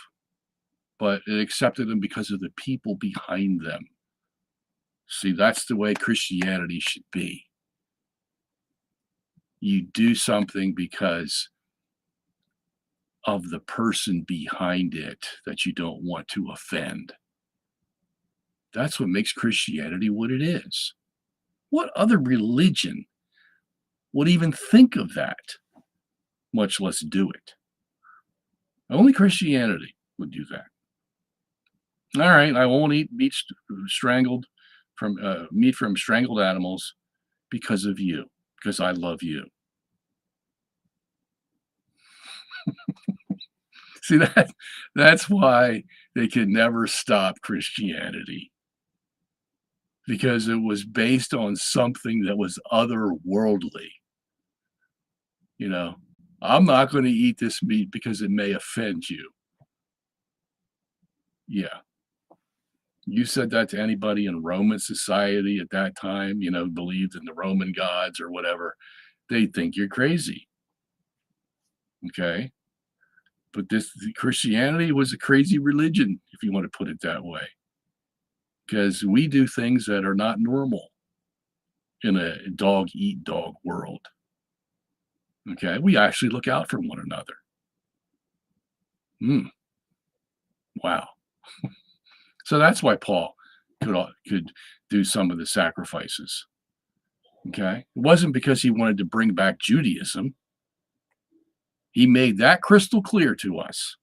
but it accepted them because of the people behind them. See, that's the way Christianity should be. You do something because of the person behind it that you don't want to offend. That's what makes Christianity what it is. What other religion would even think of that, much less do it? Only Christianity would do that. All right, I won't eat meat from strangled animals because of you, because I love you. See, that's why they could never stop Christianity, because it was based on something that was otherworldly. You know, I'm not going to eat this meat because it may offend you. Yeah. You said that to anybody in Roman society at that time, believed in the Roman gods or whatever, they'd think you're crazy. Okay. But Christianity was a crazy religion, if you want to put it that way, because we do things that are not normal in a dog eat dog world. Okay. We actually look out for one another. Wow. So that's why Paul could do some of the sacrifices. Okay. It wasn't because he wanted to bring back Judaism. He made that crystal clear to us.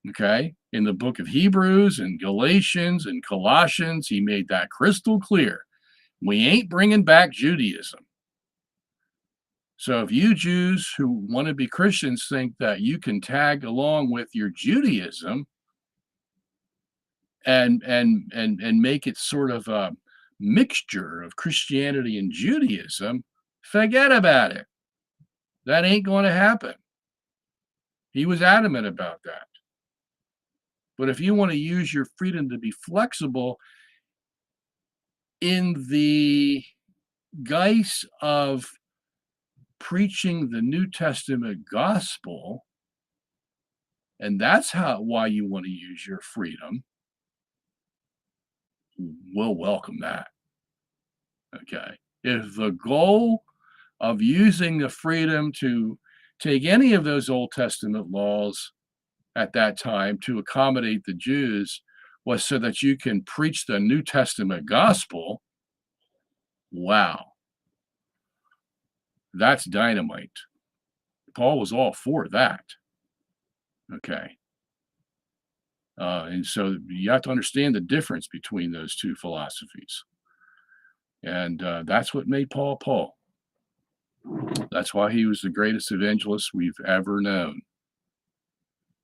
Okay. In the book of Hebrews and Galatians and Colossians, he made that crystal clear. We ain't bringing back Judaism. So if you Jews who want to be Christians think that you can tag along with your Judaism and make it sort of a mixture of Christianity and Judaism, forget about it. That ain't going to happen. He was adamant about that. But if you want to use your freedom to be flexible in the guise of preaching the New Testament gospel, and that's why you want to use your freedom, we'll welcome that. Okay. If the goal of using the freedom to take any of those Old Testament laws at that time to accommodate the Jews was so that you can preach the New Testament gospel, wow. That's dynamite. Paul was all for that. Okay. And so you have to understand the difference between those two philosophies. And that's what made Paul Paul. That's why he was the greatest evangelist we've ever known.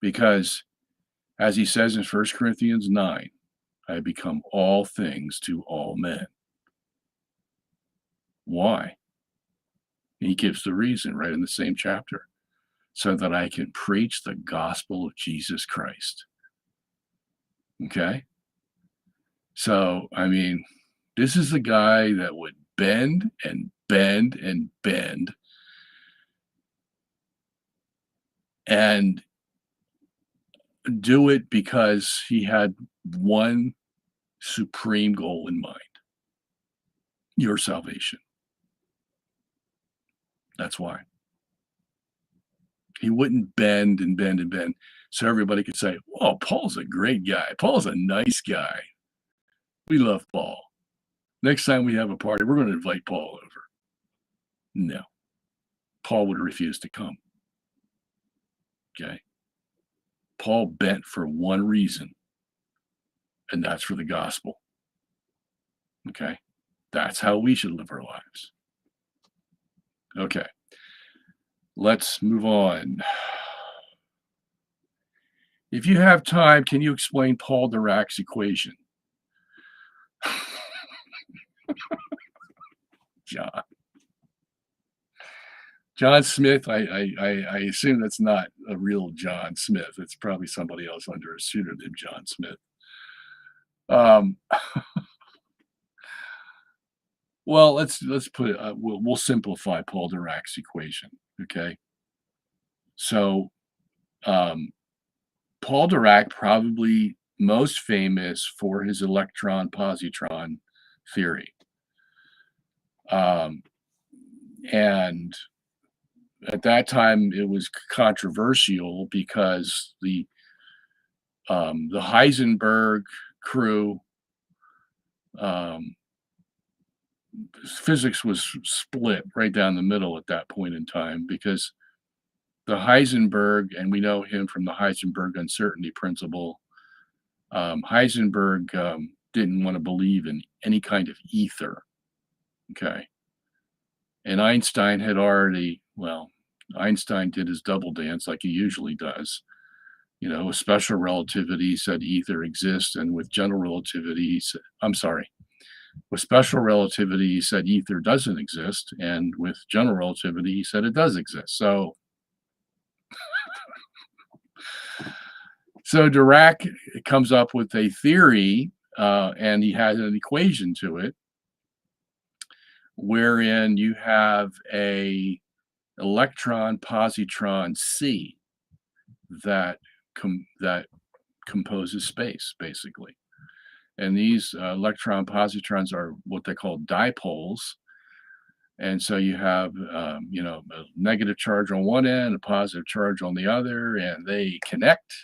Because, as he says in 1 Corinthians 9, I become all things to all men. Why? He gives the reason right in the same chapter. So that I can preach the gospel of Jesus Christ. Okay? So, I mean, this is the guy that would bend and bend and bend and do it because he had one supreme goal in mind: your salvation. That's why. He wouldn't bend and bend and bend so everybody could say, "Oh, Paul's a great guy. Paul's a nice guy. We love Paul. Next time we have a party, we're going to invite Paul over." No, Paul would refuse to come. Okay. Paul bent for one reason, and that's for the gospel. Okay. That's how we should live our lives. Okay. Let's move on. If you have time, can you explain Paul Dirac's equation? John. John Smith, I assume that's not a real John Smith. It's probably somebody else under a pseudonym, John Smith. Um, well, let's put it. We'll simplify Paul Dirac's equation. Okay. So Paul Dirac, probably most famous for his electron-positron theory. And at that time, it was controversial because the Heisenberg crew, physics was split right down the middle at that point in time, because the Heisenberg, and we know him from the Heisenberg uncertainty principle, Heisenberg didn't want to believe in any kind of ether. Okay. And Einstein had already, well, Einstein did his double dance like he usually does. You know, with special relativity, he said ether exists, and with general relativity, he said, I'm sorry, with special relativity, he said ether doesn't exist, and with general relativity, he said it does exist. So Dirac comes up with a theory, and he has an equation to it, wherein you have a electron-positron C that composes space, basically. And these electron-positrons are what they call dipoles. And so you have, a negative charge on one end, a positive charge on the other, and they connect.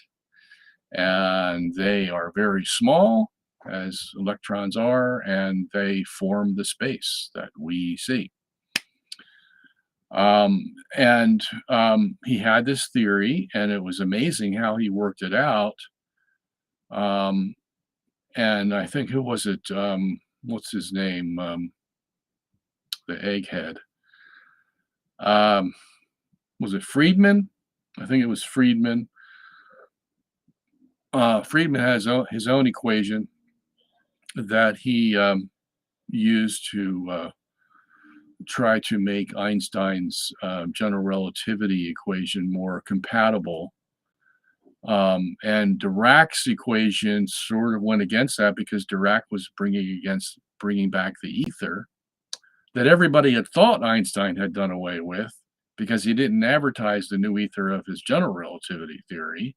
And they are very small, as electrons are, and they form the space that we see. He had this theory, and it was amazing how he worked it out. And I think, who was it? What's his name? The egghead. Was it Friedman? I think it was Friedman. Friedman has his own equation that he used to try to make Einstein's general relativity equation more compatible. And Dirac's equation sort of went against that, because Dirac was bringing back the ether that everybody had thought Einstein had done away with, because he didn't advertise the new ether of his general relativity theory.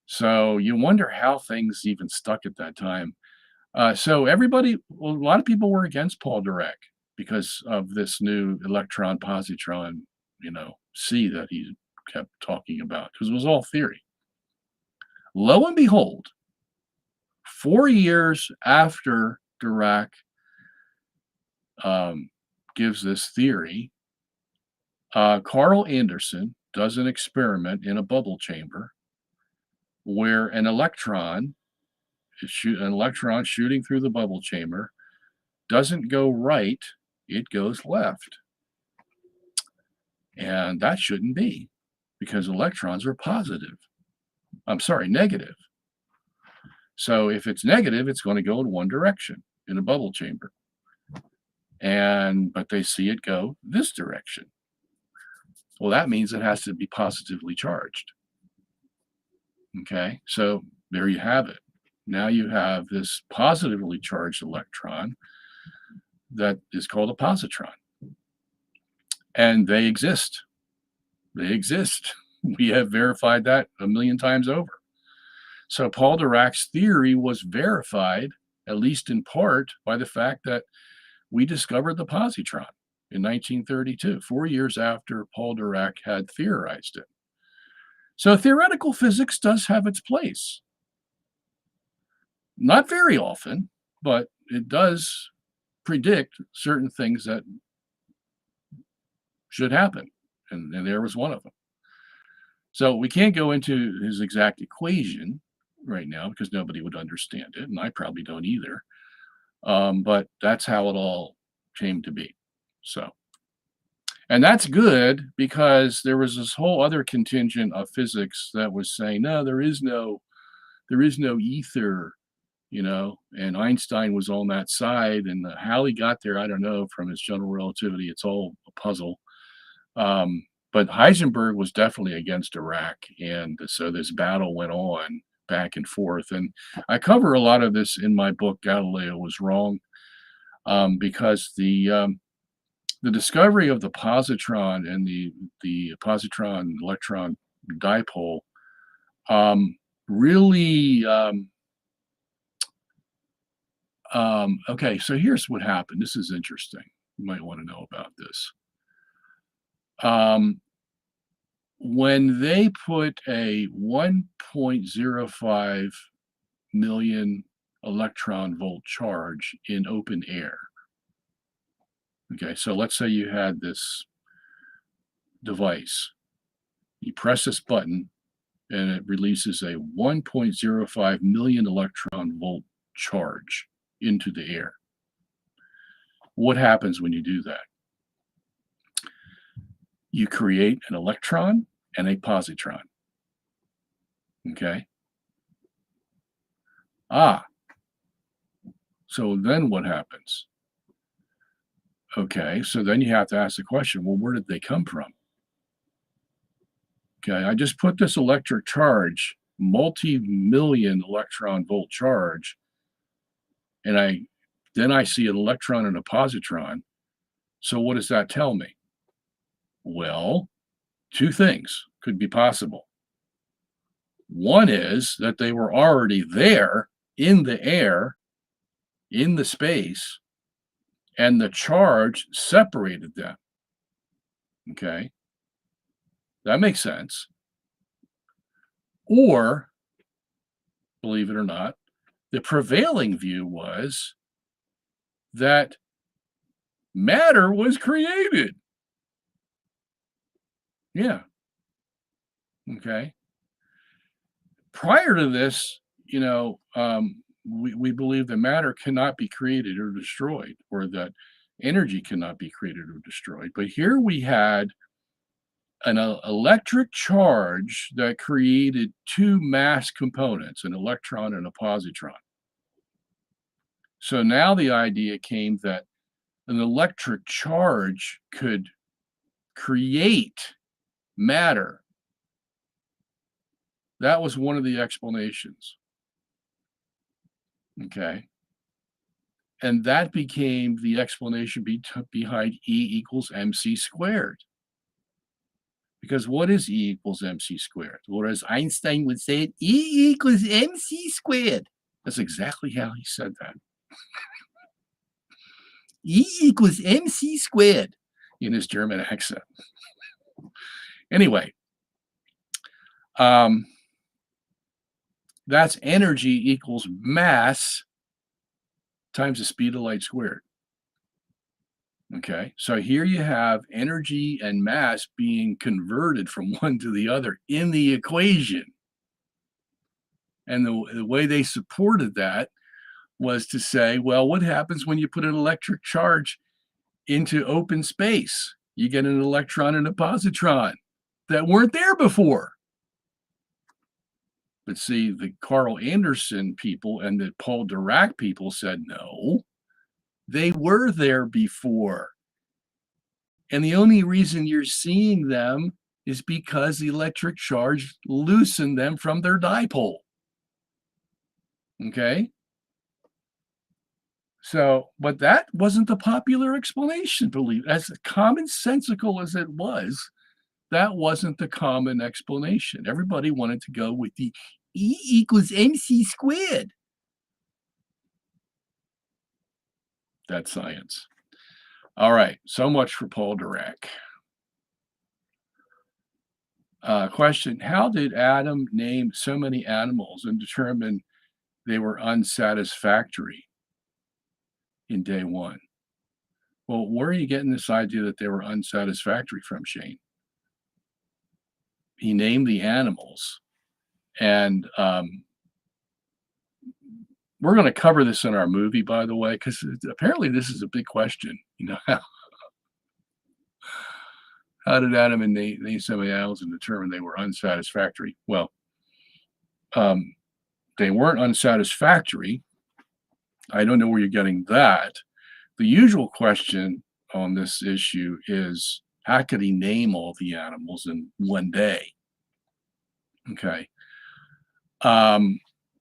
So you wonder how things even stuck at that time. So a lot of people were against Paul Dirac because of this new electron-positron, C that he kept talking about, because it was all theory. Lo and behold, 4 years after Dirac gives this theory. Carl Anderson does an experiment in a bubble chamber where an electron shooting through the bubble chamber doesn't go right, it goes left. And that shouldn't be, because electrons are positive. I'm sorry, negative. So if it's negative, it's going to go in one direction in a bubble chamber. But they see it go this direction. Well, that means it has to be positively charged. Okay, so there you have it. Now you have this positively charged electron that is called a positron. And they exist. They exist. We have verified that a million times over. So Paul Dirac's theory was verified, at least in part, by the fact that we discovered the positron in 1932, 4 years after Paul Dirac had theorized it. So theoretical physics does have its place. Not very often, but it does predict certain things that should happen, and there was one of them. So we can't go into his exact equation right now because nobody would understand it, and I probably don't either. But that's how it all came to be. So, and that's good because there was this whole other contingent of physics that was saying, no, there is no ether, and Einstein was on that side, and how he got there, I don't know, from his general relativity. It's all a puzzle. But Heisenberg was definitely against Dirac, and so this battle went on back and forth. And I cover a lot of this in my book, Galileo Was Wrong, because the discovery of the positron and the positron-electron dipole really okay, so here's what happened. This is interesting. You might want to know about this. When they put a 1.05 million electron volt charge in open air. Okay, so let's say you had this device. You press this button and it releases a 1.05 million electron volt charge into the air. What happens when you do that? You create an electron and a positron. Okay. So then what happens? Okay, so then you have to ask the question, well, where did they come from? Okay, I just put this electric charge, multi-million electron volt charge, and then I see an electron and a positron. So what does that tell me? Well, two things could be possible. One is that they were already there in the air, in the space, and the charge separated them. Okay, that makes sense. Or, believe it or not, the prevailing view was that matter was created. Yeah. Okay. Prior to this, we believe that matter cannot be created or destroyed, or that energy cannot be created or destroyed. But here we had an electric charge that created two mass components, an electron and a positron. So now the idea came that an electric charge could create matter. That was one of the explanations. Okay. And that became the explanation behind E equals mc squared. Because what is E equals mc squared? Or as Einstein would say it, E equals mc squared. That's exactly how he said that. E equals mc squared in his German accent. Anyway, that's energy equals mass times the speed of light squared. Okay, so here you have energy and mass being converted from one to the other in the equation. And the way they supported that was to say, well, what happens when you put an electric charge into open space? You get an electron and a positron that weren't there before. But see, the Carl Anderson people and the Paul Dirac people said, no, they were there before. And the only reason you're seeing them is because the electric charge loosened them from their dipole. Okay? So, but that wasn't the popular explanation, believe as commonsensical as it was, that wasn't the common explanation. Everybody wanted to go with the E equals mc squared. That's science. All right, so much for Paul Dirac. Question, how did Adam name so many animals and determine they were unsatisfactory in day one? Well, where are you getting this idea that they were unsatisfactory from, Shane? He named the animals, and we're going to cover this in our movie, by the way, because apparently this is a big question. You know, how did Adam and name so many animals and determine they were unsatisfactory? Well, they weren't unsatisfactory. I don't know where you're getting that. The usual question on this issue is, how could he name all the animals in one day? Okay.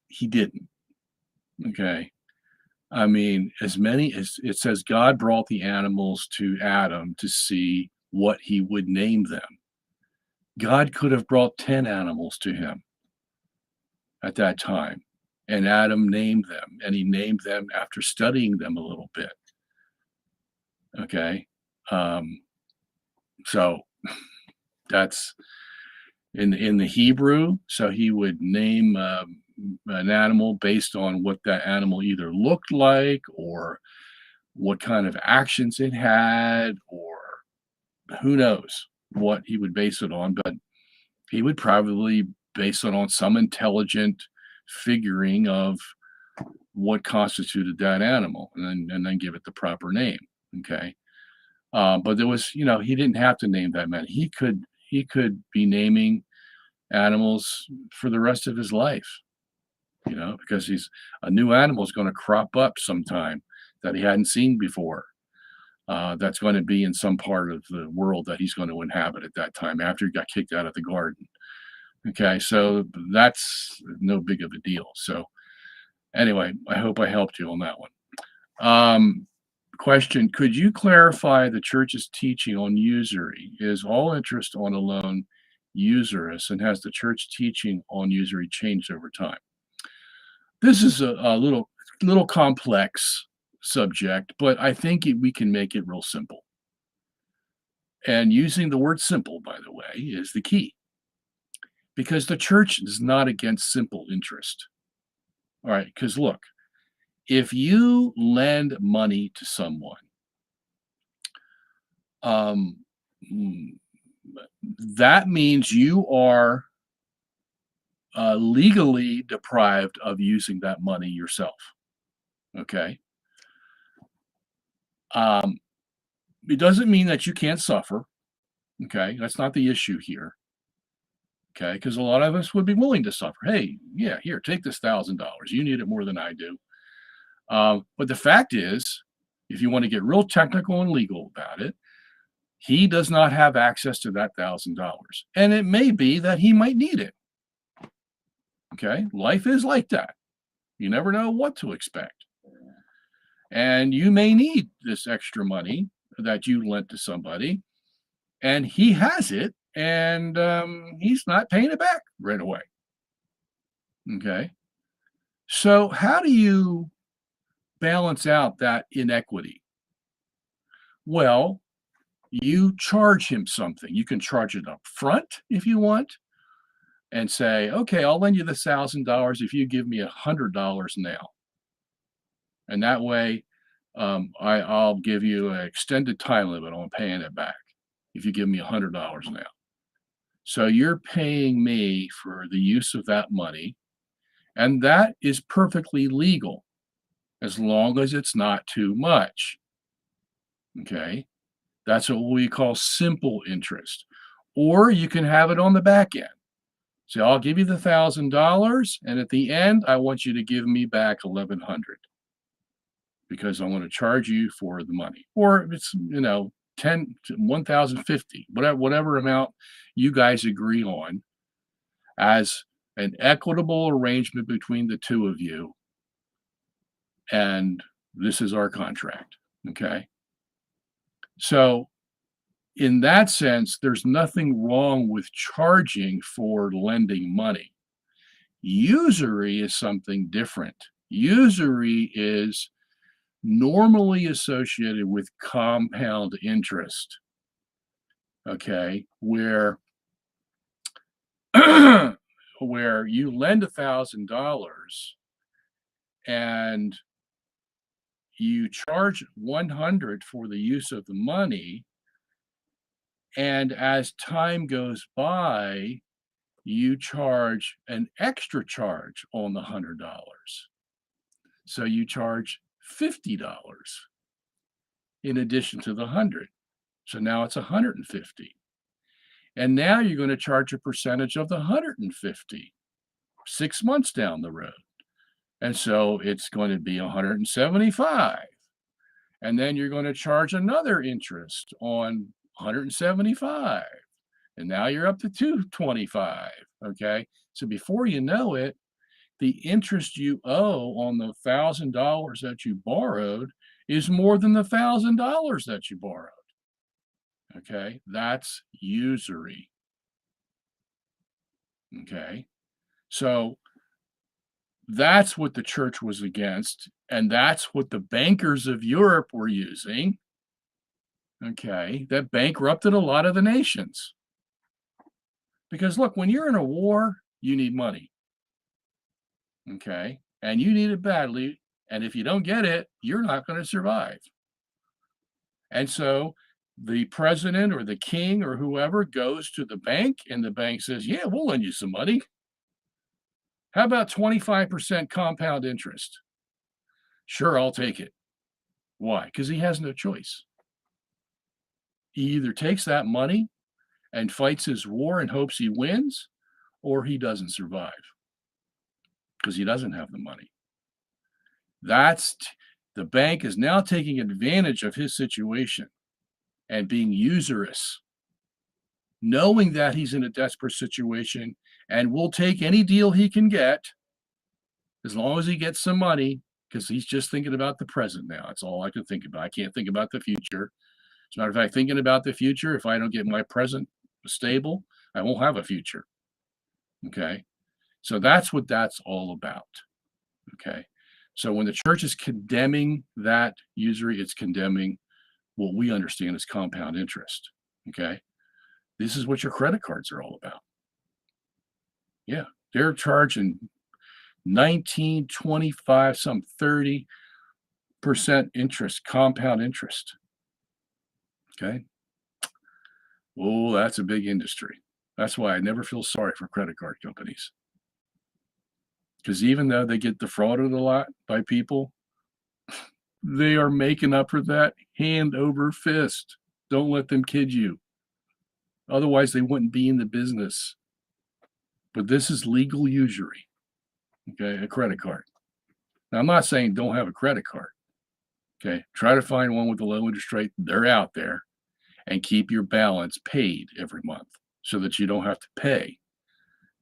He didn't. Okay. I mean, as many as it says, God brought the animals to Adam to see what he would name them. God could have brought 10 animals to him at that time, and Adam named them, and he named them after studying them a little bit. Okay. So that's in the Hebrew. So he would name an animal based on what that animal either looked like or what kind of actions it had, or who knows what he would base it on. But he would probably base it on some intelligent figuring of what constituted that animal, and then give it the proper name. Okay. But there was, he didn't have to name that many. He could be naming animals for the rest of his life, because a new animal is going to crop up sometime that he hadn't seen before. That's going to be in some part of the world that he's going to inhabit at that time after he got kicked out of the garden. Okay, so that's no big of a deal. So anyway, I hope I helped you on that one. Question, could you clarify the church's teaching on usury? Is all interest on a loan usurious, and has the church teaching on usury changed over time? This is a little complex subject, but I think we can make it real simple. And using the word simple, by the way, is the key, because the church is not against simple interest. All right, because look, if you lend money to someone, that means you are legally deprived of using that money yourself. Okay. It doesn't mean that you can't suffer. Okay. That's not the issue here. Okay. Because a lot of us would be willing to suffer. Hey, yeah, here, take this $1,000. You need it more than I do. But the fact is, if you want to get real technical and legal about it, he does not have access to that $1,000. And it may be that he might need it. Okay. Life is like that. You never know what to expect. And you may need this extra money that you lent to somebody, and he has it, and he's not paying it back right away. Okay. So, how do you balance out that inequity? Well, you charge him something. You can charge it up front if you want and say, okay, I'll lend you the $1,000 if you give me $100 now. And that way, I'll give you an extended time limit on paying it back if you give me $100 now. So you're paying me for the use of that money, and that is perfectly legal as long as it's not too much. Okay. That's what we call simple interest. Or you can have it on the back end. So I'll give you the $1,000, and at the end, I want you to give me back 1,100 because I want to charge you for the money. Or if it's 1,050, whatever amount you guys agree on as an equitable arrangement between the two of you, and this is our contract. Okay. So in that sense, there's nothing wrong with charging for lending money. Usury is something different. Usury is normally associated with compound interest, okay, where where you lend $1,000 and you charge 100 for the use of the money, and as time goes by, you charge an extra charge on the $100. So you charge $50 in addition to the 100. So now it's 150. And now you're going to charge a percentage of the 150 6 months down the road. And so it's going to be 175. And then you're going to charge another interest on 175. And now you're up to 225. Okay. So before you know it, the interest you owe on the $1,000 that you borrowed is more than the $1,000 that you borrowed. Okay. That's usury. Okay. So that's what the church was against. And that's what the bankers of Europe were using. Okay. That bankrupted a lot of the nations. Because look, when you're in a war, you need money. Okay. And you need it badly. And if you don't get it, you're not going to survive. And so the president or the king or whoever goes to the bank, and the bank says, yeah, we'll lend you some money. How about 25% compound interest? Sure, I'll take it. Why? Because he has no choice. He either takes that money and fights his war and hopes he wins, or he doesn't survive because he doesn't have the money. The bank is now taking advantage of his situation and being usurious, knowing that he's in a desperate situation and will take any deal he can get as long as he gets some money, because he's just thinking about the present now. That's all I can think about. I can't think about the future. As a matter of fact, thinking about the future, if I don't get my present stable, I won't have a future. Okay. So that's what that's all about. Okay. So when the church is condemning that usury, it's condemning what we understand as compound interest. Okay. This is what your credit cards are all about. Yeah. They're charging 19, 25, some 30% interest, compound interest. Okay. Oh, that's a big industry. That's why I never feel sorry for credit card companies. Because even though they get defrauded a lot by people, they are making up for that hand over fist. Don't let them kid you. Otherwise, they wouldn't be in the business. But this is legal usury. Okay, a credit card. Now, I'm not saying don't have a credit card. Okay, try to find one with a low interest rate. They're out there, and keep your balance paid every month so that you don't have to pay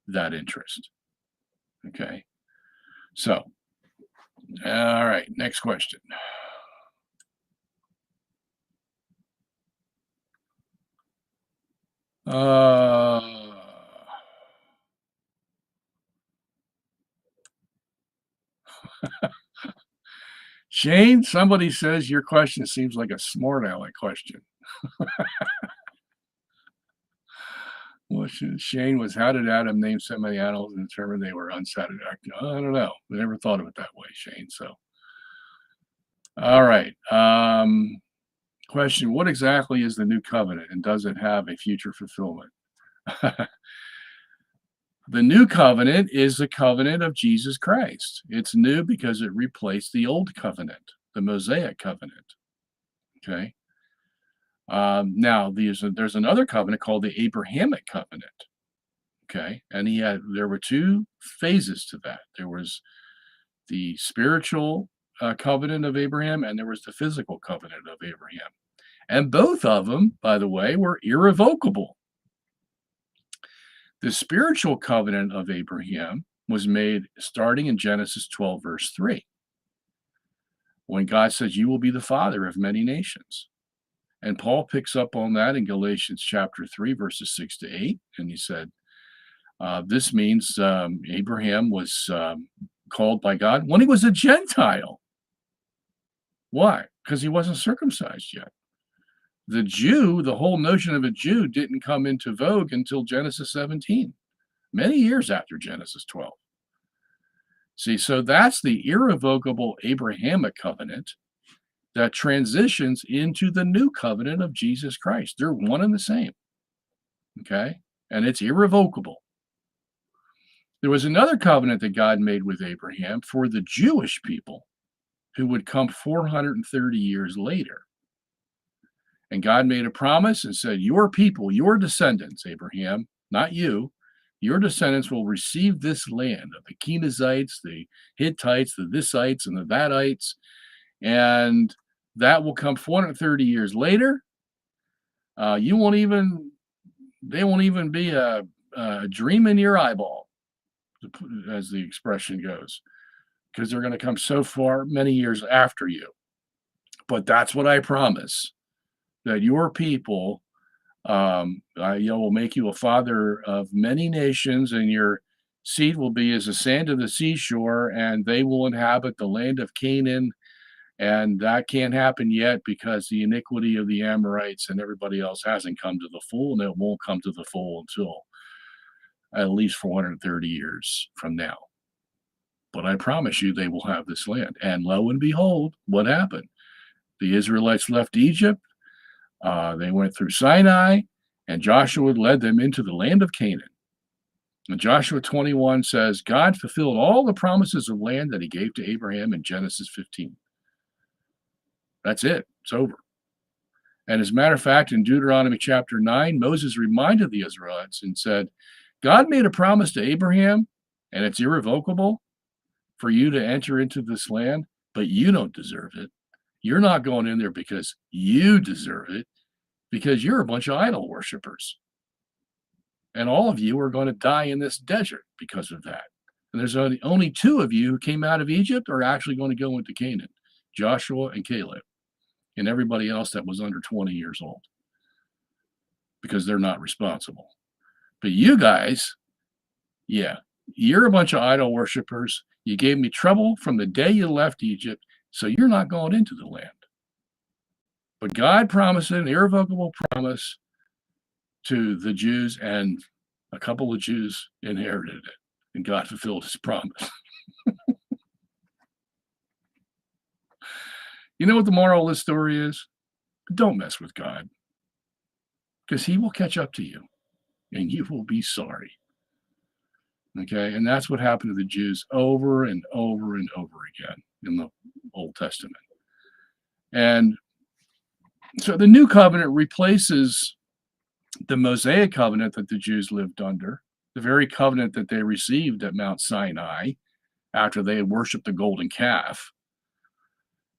that interest. Okay, so, all right, next question. Shane, somebody says your question seems like a smart aleck question. Well, Shane was, how did Adam name so many animals and determine they were unsatisfactory? I don't know. I never thought of it that way, Shane. So, All right. Question: what exactly is the new covenant, and does it have a future fulfillment? The new covenant is the covenant of Jesus Christ. It's new because it replaced the old covenant, the Mosaic covenant. Okay. Now, there's another covenant called the Abrahamic covenant. Okay, and there were two phases to that. There was the spiritual covenant of Abraham, and there was the physical covenant of Abraham. And both of them, by the way, were irrevocable. The spiritual covenant of Abraham was made starting in Genesis 12, verse 3, when God says, "You will be the father of many nations." And Paul picks up on that in Galatians chapter 3, verses 6 to 8. And he said, this means Abraham was called by God when he was a Gentile. Why? Because he wasn't circumcised yet. The whole notion of a Jew didn't come into vogue until Genesis 17, many years after Genesis 12. See, so that's the irrevocable Abrahamic covenant that transitions into the new covenant of Jesus Christ. They're one and the same. Okay? And it's irrevocable. There was another covenant that God made with Abraham for the Jewish people who would come 430 years later. And God made a promise and said, "Your people, your descendants, Abraham, not you, your descendants will receive this land of the Kenizzites, the Hittites, the thisites, and the thatites." And that will come 430 years later. They won't even be a dream in your eyeball, as the expression goes, because they're going to come so far many years after you. But that's what I promise, that your people, I will make you a father of many nations, and your seed will be as the sand of the seashore, and they will inhabit the land of Canaan. And that can't happen yet because the iniquity of the Amorites and everybody else hasn't come to the full, and it won't come to the full until at least 430 years from now. But I promise you they will have this land. And lo and behold, what happened? The Israelites left Egypt. They went through Sinai, and Joshua led them into the land of Canaan. And Joshua 21 says, God fulfilled all the promises of land that he gave to Abraham in Genesis 15. That's it. It's over. And as a matter of fact, in Deuteronomy chapter 9, Moses reminded the Israelites and said, God made a promise to Abraham, and it's irrevocable for you to enter into this land, but you don't deserve it. You're not going in there because you deserve it, because you're a bunch of idol worshipers. And all of you are going to die in this desert because of that. And there's only two of you who came out of Egypt are actually going to go into Canaan, Joshua and Caleb, and everybody else that was under 20 years old, because they're not responsible. But you guys, yeah, you're a bunch of idol worshipers. You gave me trouble from the day you left Egypt, so you're not going into the land. But God promised an irrevocable promise to the Jews, and a couple of Jews inherited it, and God fulfilled his promise. You know what the moral of this story is? Don't mess with God, because he will catch up to you, and you will be sorry. Okay, and that's what happened to the Jews over and over and over again in the Old Testament. And so the new covenant replaces the Mosaic covenant that the Jews lived under, the very covenant that they received at Mount Sinai after they had worshiped the golden calf.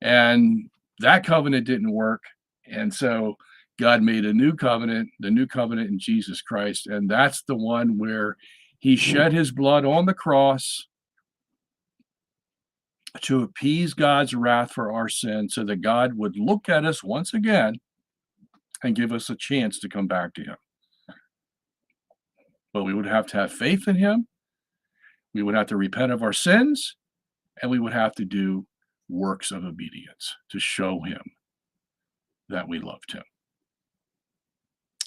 And that covenant didn't work. And so God made a new covenant, the new covenant in Jesus Christ. And that's the one where he shed his blood on the cross to appease God's wrath for our sin, so that God would look at us once again and give us a chance to come back to him. But we would have to have faith in him. We would have to repent of our sins, and we would have to do works of obedience to show him that we loved him.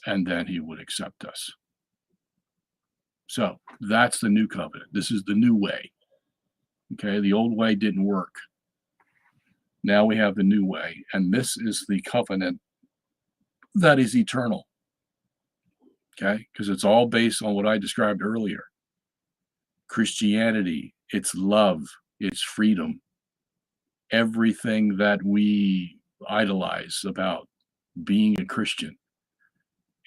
And then he would accept us. So that's the new covenant. This is the new way. Okay, the old way didn't work. Now we have the new way, and this is the covenant that is eternal. Okay, because it's all based on what I described earlier. Christianity, it's love, it's freedom, everything that we idolize about being a Christian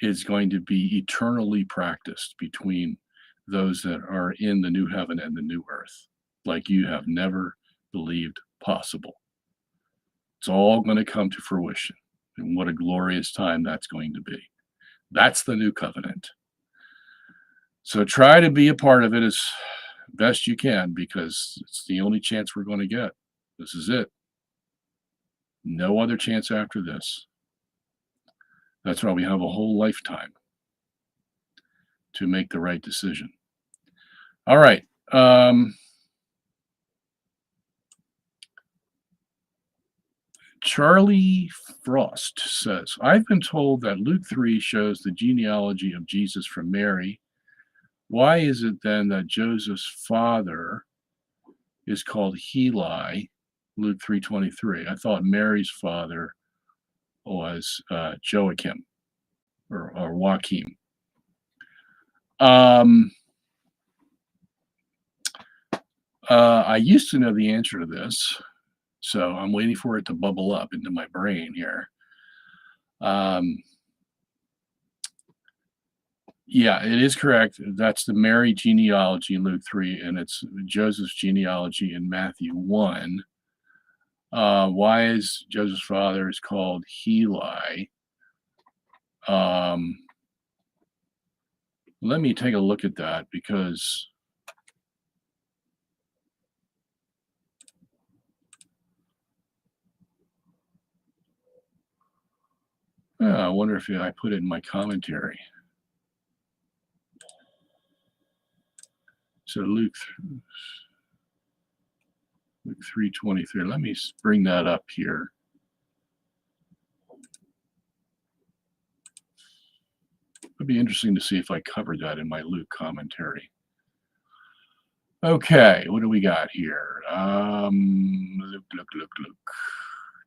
is going to be eternally practiced between those that are in the new heaven and the new earth, like you have never believed possible. It's all going to come to fruition. And what a glorious time that's going to be. That's the new covenant. So try to be a part of it as best you can, because it's the only chance we're going to get. This is it. No other chance after this. That's why we have a whole lifetime to make the right decision. All right. Charlie Frost says, I've been told that Luke 3 shows the genealogy of Jesus from Mary. Why is it then that Joseph's father is called Heli, Luke 3:23? I thought Mary's father was Joachim or Joachim. I used to know the answer to this, so I'm waiting for it to bubble up into my brain here. Yeah, it is correct. That's the Mary genealogy in Luke 3, and it's Joseph's genealogy in Matthew 1. Why is Joseph's father is called Heli? Let me take a look at that, because I wonder if I put it in my commentary. So Luke 3:23. Let me bring that up here. It'd be interesting to see if I covered that in my Luke commentary. Okay, what do we got here? Look.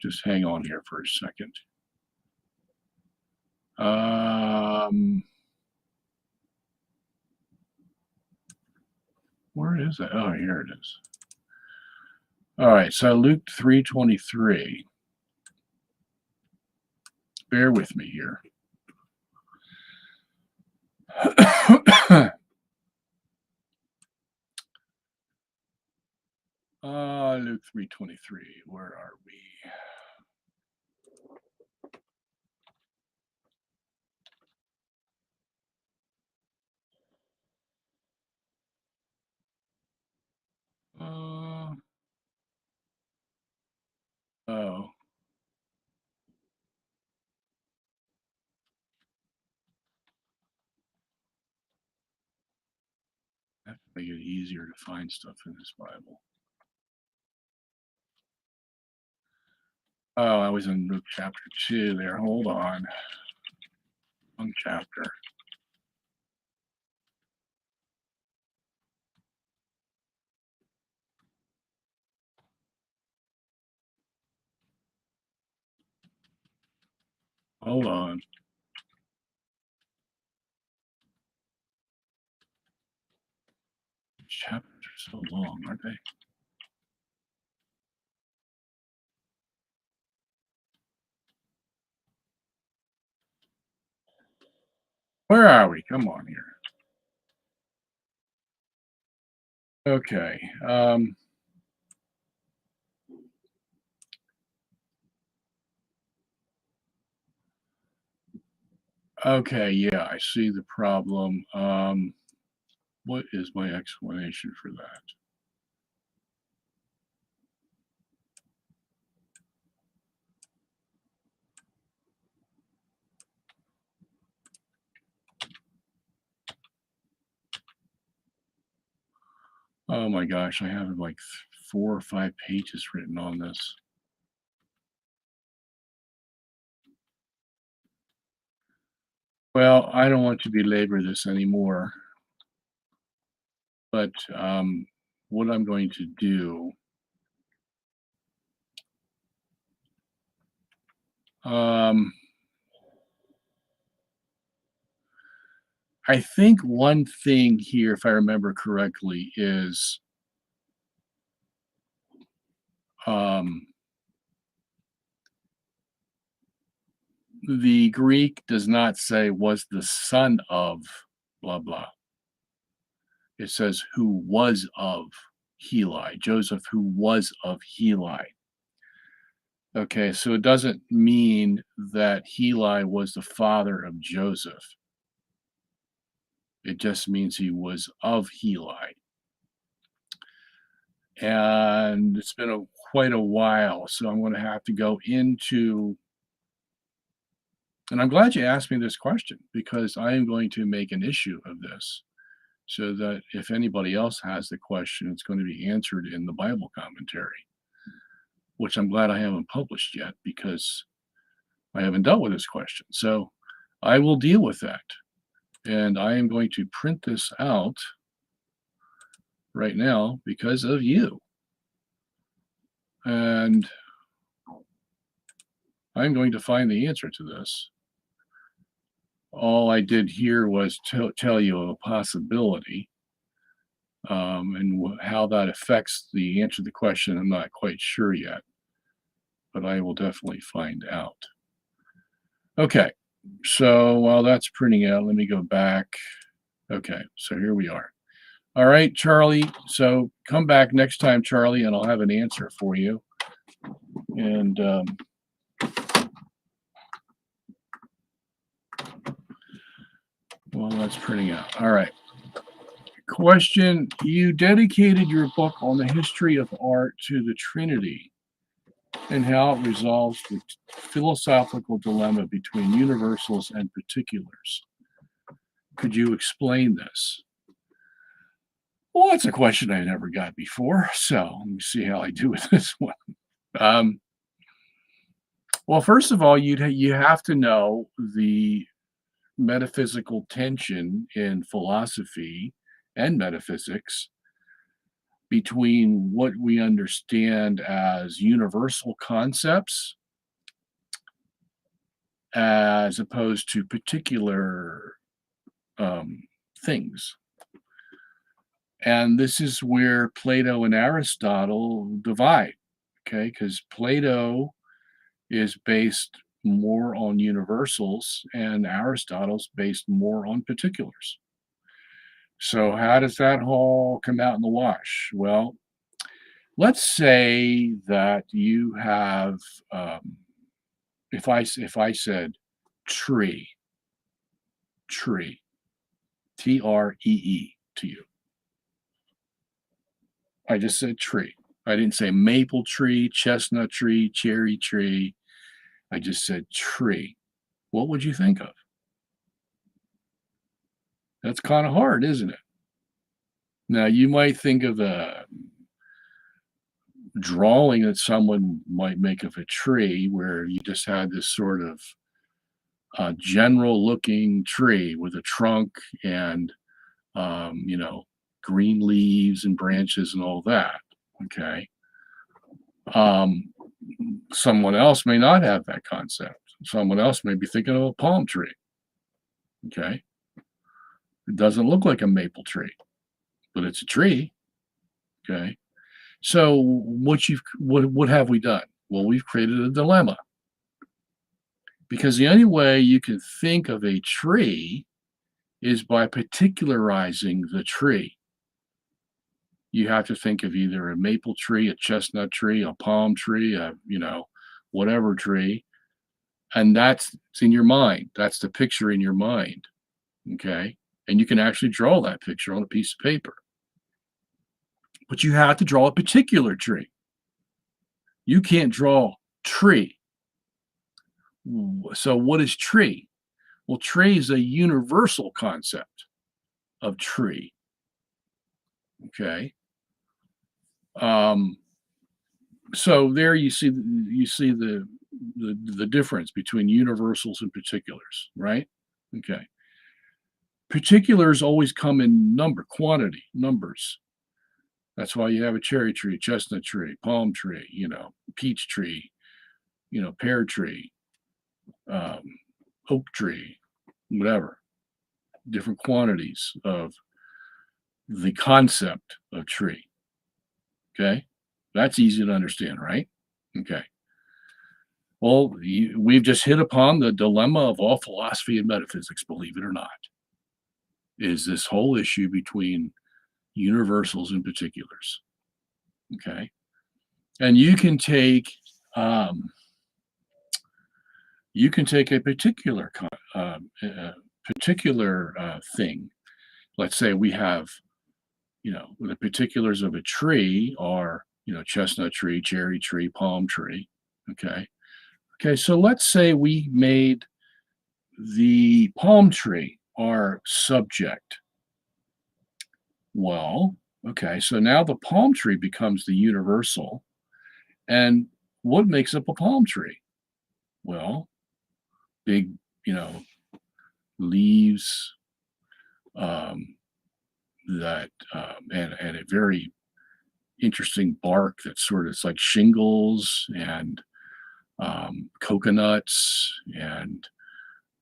Just hang on here for a second. Where is it? Oh, here it is. All right, so Luke 3:23. Bear with me here. Luke 3:23. Where are we? Oh. I have to make it easier to find stuff in this Bible. Oh, I was in Luke chapter 2 there. Hold on. Wrong chapter. Hold on. Chapters are so long, aren't they? Where are we? Come on here. Okay. Okay, yeah, I see the problem. What is my explanation for that? Oh my gosh, I have like 4 or 5 pages written on this. Well, I don't want to belabor this anymore, but what I'm going to do Um, I think one thing here, if I remember correctly, is um, the Greek does not say was the son of blah blah. It says who was of Heli, Joseph, who was of Heli. Okay, so it doesn't mean that Heli was the father of Joseph. It just means he was of Heli. And it's been quite a while, so I'm going to have to go into, and I'm glad you asked me this question because I am going to make an issue of this so that if anybody else has the question, it's going to be answered in the Bible commentary, which I'm glad I haven't published yet because I haven't dealt with this question. So I will deal with that. And I am going to print this out right now because of you. And I'm going to find the answer to this. All I did here was tell you a possibility, and how that affects the answer to the question. I'm not quite sure yet, but I will definitely find out. Okay, so while that's printing out, let me go back. Okay, so here we are. All right, Charlie. So come back next time, Charlie, and I'll have an answer for you. And well, that's printing out. All right. Question: you dedicated your book on the history of art to the Trinity and how it resolves the philosophical dilemma between universals and particulars. Could you explain this? Well, that's a question I never got before, so let me see how I do with this one. Um, well, first of all, you have to know the metaphysical tension in philosophy and metaphysics between what we understand as universal concepts as opposed to particular things. And this is where Plato and Aristotle divide, okay? Because Plato is based more on universals and Aristotle's based more on particulars. So, how does that all come out in the wash? Well, let's say that you have, if I said tree, tree, TREE to you. I just said tree. I didn't say maple tree, chestnut tree, cherry tree. I just said tree. What would you think of? That's kind of hard, isn't it? Now, you might think of a drawing that someone might make of a tree where you just had this sort of general looking tree with a trunk and, you know, green leaves and branches and all that. Okay. Um, someone else may not have that concept. Someone else may be thinking of a palm tree. Okay. It doesn't look like a maple tree, but it's a tree. Okay. So what have we done? Well, we've created a dilemma because the only way you can think of a tree is by particularizing the tree. You have to think of either a maple tree, a chestnut tree, a palm tree, a, you know, whatever tree, and that's it's in your mind. That's the picture in your mind. Okay. And you can actually draw that picture on a piece of paper. But you have to draw a particular tree. You can't draw tree. So what is tree? Well, tree is a universal concept of tree. Okay. Um, so there you see the difference between universals and particulars, right? Okay. Particulars always come in quantity, numbers. That's why you have a cherry tree, chestnut tree, palm tree, you know, peach tree, you know, pear tree. um, oak tree, whatever, different quantities of the concept of tree. Okay. That's easy to understand, right? Okay. Well, we've just hit upon the dilemma of all philosophy and metaphysics, believe it or not, is this whole issue between universals and particulars. Okay. And um, you can take a particular thing. Let's say we have, the particulars of a tree are, chestnut tree, cherry tree, palm tree. Okay. Okay. So let's say we made the palm tree our subject. Well, okay. So now the palm tree becomes the universal. And what makes up a palm tree? Well, big, you know, leaves, um, and a very interesting bark that sort of it's like shingles and coconuts and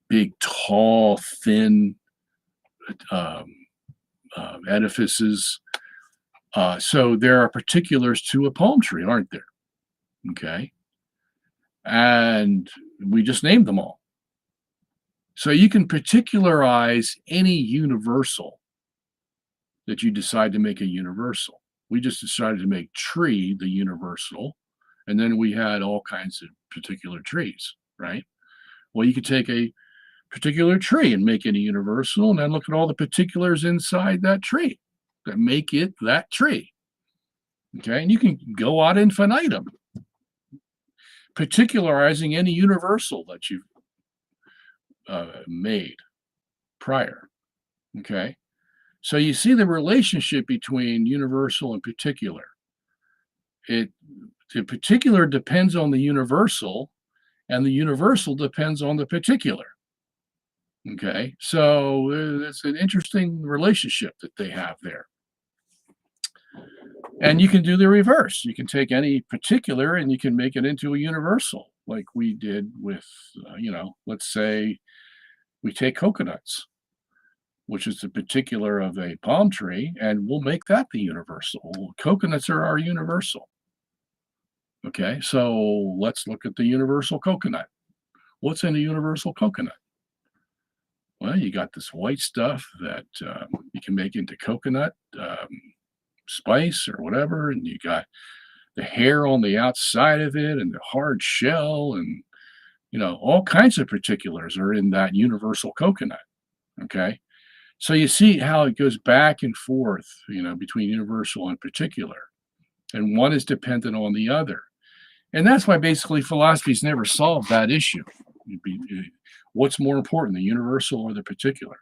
big, tall, thin um, edifices. So there are particulars to a palm tree, aren't there? Okay. And we just named them all. So you can particularize any universal that you decide to make a universal. We just decided to make tree the universal, and then we had all kinds of particular trees, right? Well, you could take a particular tree and make it a universal, and then look at all the particulars inside that tree that make it that tree. Okay, and you can go ad infinitum, particularizing any universal that you've made prior. Okay, so you see the relationship between universal and particular. The particular depends on the universal, and the universal depends on the particular. Okay, so it's an interesting relationship that they have there. And you can do the reverse. You can take any particular and you can make it into a universal, like we did with, let's say we take coconuts, which is the particular of a palm tree, and we'll make that the universal. Coconuts are our universal. Okay, so let's look at the universal coconut. What's in a universal coconut? Well, you got this white stuff that you can make into coconut spice or whatever, and you got the hair on the outside of it and the hard shell, and all kinds of particulars are in that universal coconut. Okay, so you see how it goes back and forth, between universal and particular, and one is dependent on the other. And that's why basically philosophy's never solved that issue. What's more important, the universal or the particular?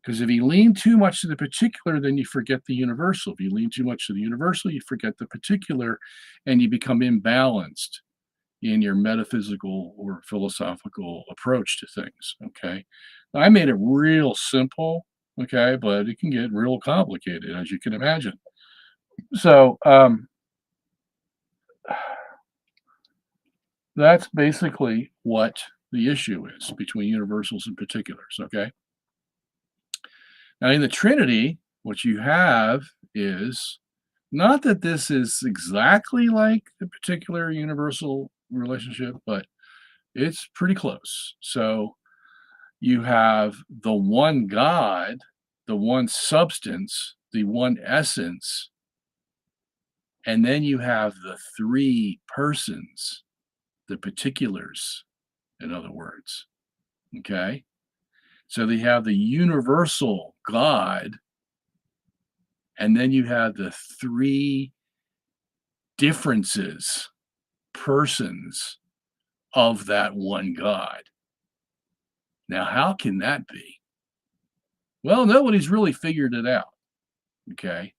Because if you lean too much to the particular, then you forget the universal. If you lean too much to the universal, you forget the particular, and you become imbalanced in your metaphysical or philosophical approach to things. Okay. Now, I made it real simple, okay, but it can get real complicated, as you can imagine. So, that's basically what the issue is between universals and particulars. Okay. Now, in the Trinity, what you have is not that this is exactly like the particular universal relationship, but it's pretty close. So you have the one God, the one substance, the one essence, and then you have the three persons, the particulars, in other words. Okay. So they have the universal God, and then you have the three differences, persons of that one God. Now, how can that be? Well, nobody's really figured it out. Okay.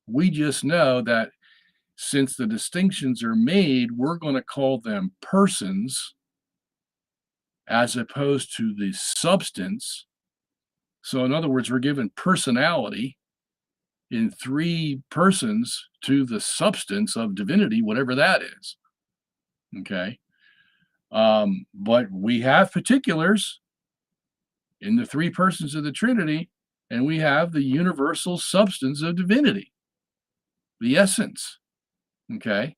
We just know that since the distinctions are made, we're going to call them persons as opposed to the substance. So, in other words, we're given personality in three persons to the substance of divinity, whatever that is. Okay. But we have particulars in the three persons of the Trinity, and we have the universal substance of divinity, the essence. Okay.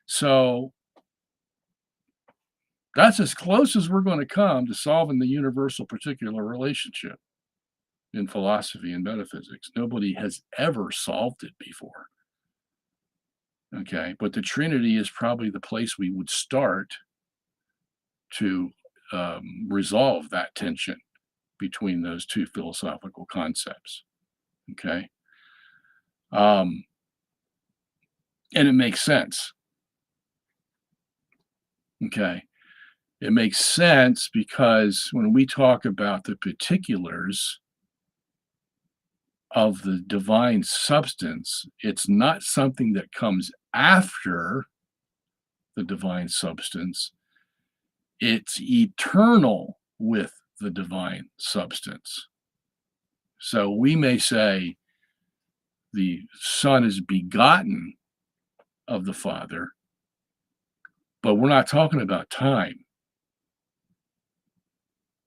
So that's as close as we're going to come to solving the universal particular relationship in philosophy and metaphysics. Nobody has ever solved it before. Okay. But the Trinity is probably the place we would start to resolve that tension between those two philosophical concepts. Okay. Um, and it makes sense. Okay. It makes sense because when we talk about the particulars of the divine substance, it's not something that comes after the divine substance, it's eternal with the divine substance. So we may say the Son is begotten of the Father, but we're not talking about time.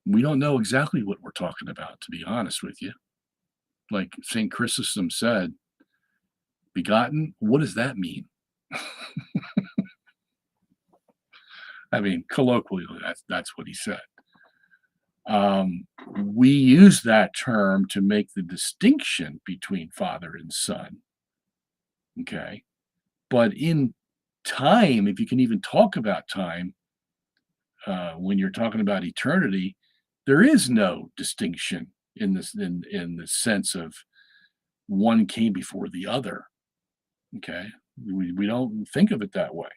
We don't know exactly what we're talking about, to be honest with you. Like St. Chrysostom said, begotten, what does that mean? I mean, colloquially, that's what he said. We use that term to make the distinction between Father and Son. Okay. But in time, if you can even talk about time, when you're talking about eternity, there is no distinction in this in the sense of one came before the other. Okay. We don't think of it that way.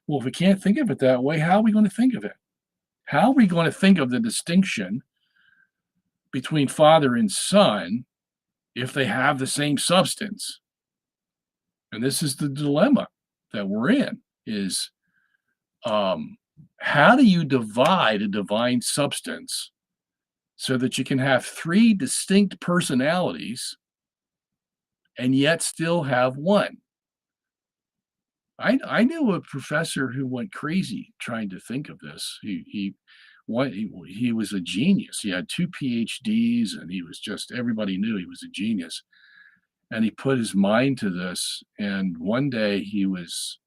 Well, if we can't think of it that way, how are we going to think of it? How are we going to think of the distinction between father and son if they have the same substance? And this is the dilemma that we're in is how do you divide a divine substance so that you can have three distinct personalities and yet still have one? I knew a professor who went crazy trying to think of this. He was a genius. He had two PhDs, and he was just everybody knew he was a genius. And he put his mind to this. And one day he went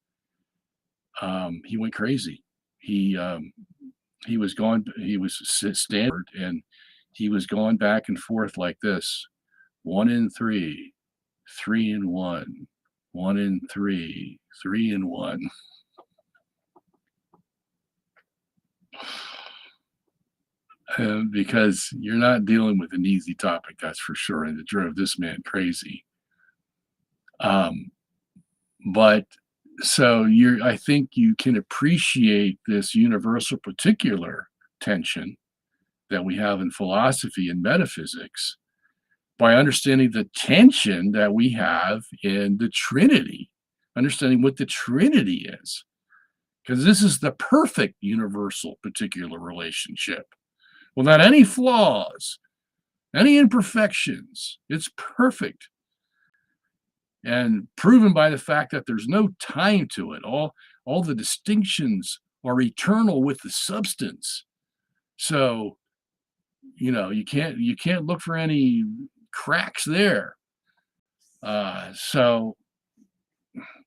crazy. He was going. He was standard, and he was going back and forth like this: 1 in 3, 3 in 1. 1 in 3, 3 in 1. Because you're not dealing with an easy topic, that's for sure, and it drove this man crazy. But so I think you can appreciate this universal particular tension that we have in philosophy and metaphysics by understanding the tension that we have in the Trinity, understanding what the Trinity is. Because this is the perfect universal particular relationship without any flaws, any imperfections. It's perfect. And proven by the fact that there's no time to it. All the distinctions are eternal with the substance. So, you can't look for any cracks there. So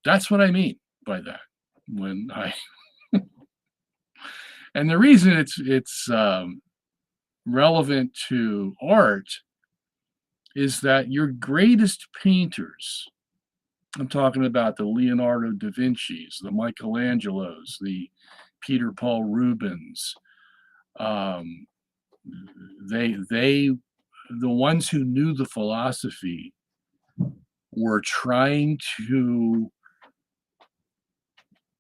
that's what I mean by that. When I and the reason it's relevant to art is that your greatest painters, I'm talking about the Leonardo da Vinci's, the Michelangelos, the Peter Paul Rubens, the ones who knew the philosophy were trying to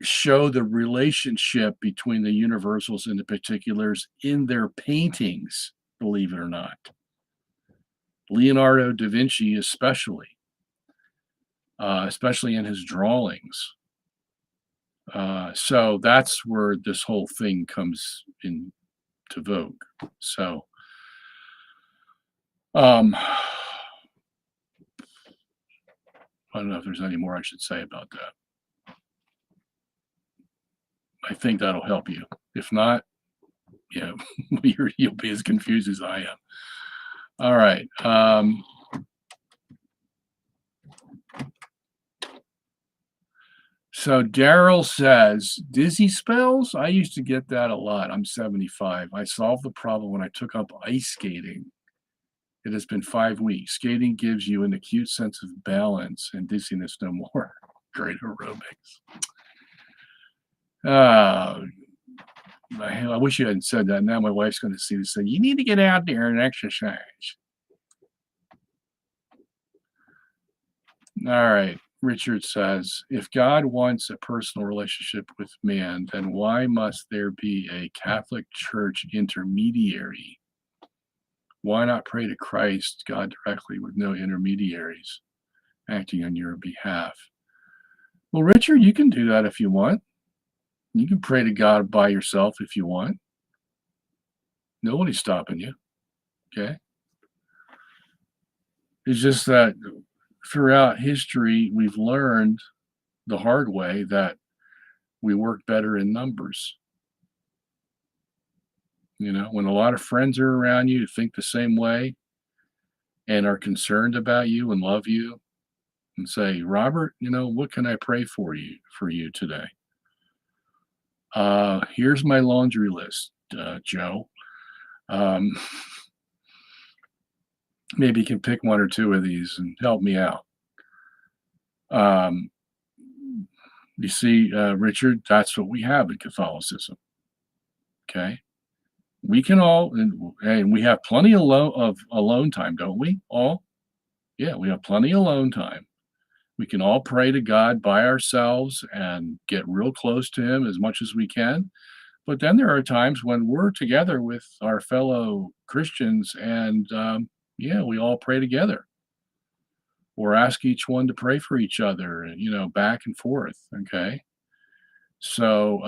show the relationship between the universals and the particulars in their paintings, believe it or not. Leonardo da Vinci especially in his drawings. So that's where this whole thing comes into vogue. So I don't know if there's any more I should say about that. I think that'll help you. If not, yeah, you'll be as confused as I am. All right. So Daryl says, dizzy spells? I used to get that a lot. I'm 75. I solved the problem when I took up ice skating. It has been 5 weeks. Skating gives you an acute sense of balance and dizziness no more. Great aerobics. I wish you hadn't said that. Now my wife's going to see this and say, you need to get out there and exercise. All right. Richard says, if God wants a personal relationship with man, then why must there be a Catholic Church intermediary? Why not pray to Christ, God directly, with no intermediaries acting on your behalf? Well, Richard, you can do that if you want. You can pray to God by yourself if you want. Nobody's stopping you. Okay. It's just that throughout history, we've learned the hard way that we work better in numbers. You know, when a lot of friends are around you who think the same way and are concerned about you and love you and say, Robert, what can I pray for you today? Here's my laundry list, Joe. Maybe you can pick one or two of these and help me out. You see, Richard, that's what we have in Catholicism. Okay. We can all, and we have plenty of alone time, don't we? All? Yeah, we have plenty of alone time. We can all pray to God by ourselves and get real close to Him as much as we can. But then there are times when we're together with our fellow Christians and, we all pray together or ask each one to pray for each other, and, back and forth. Okay. So,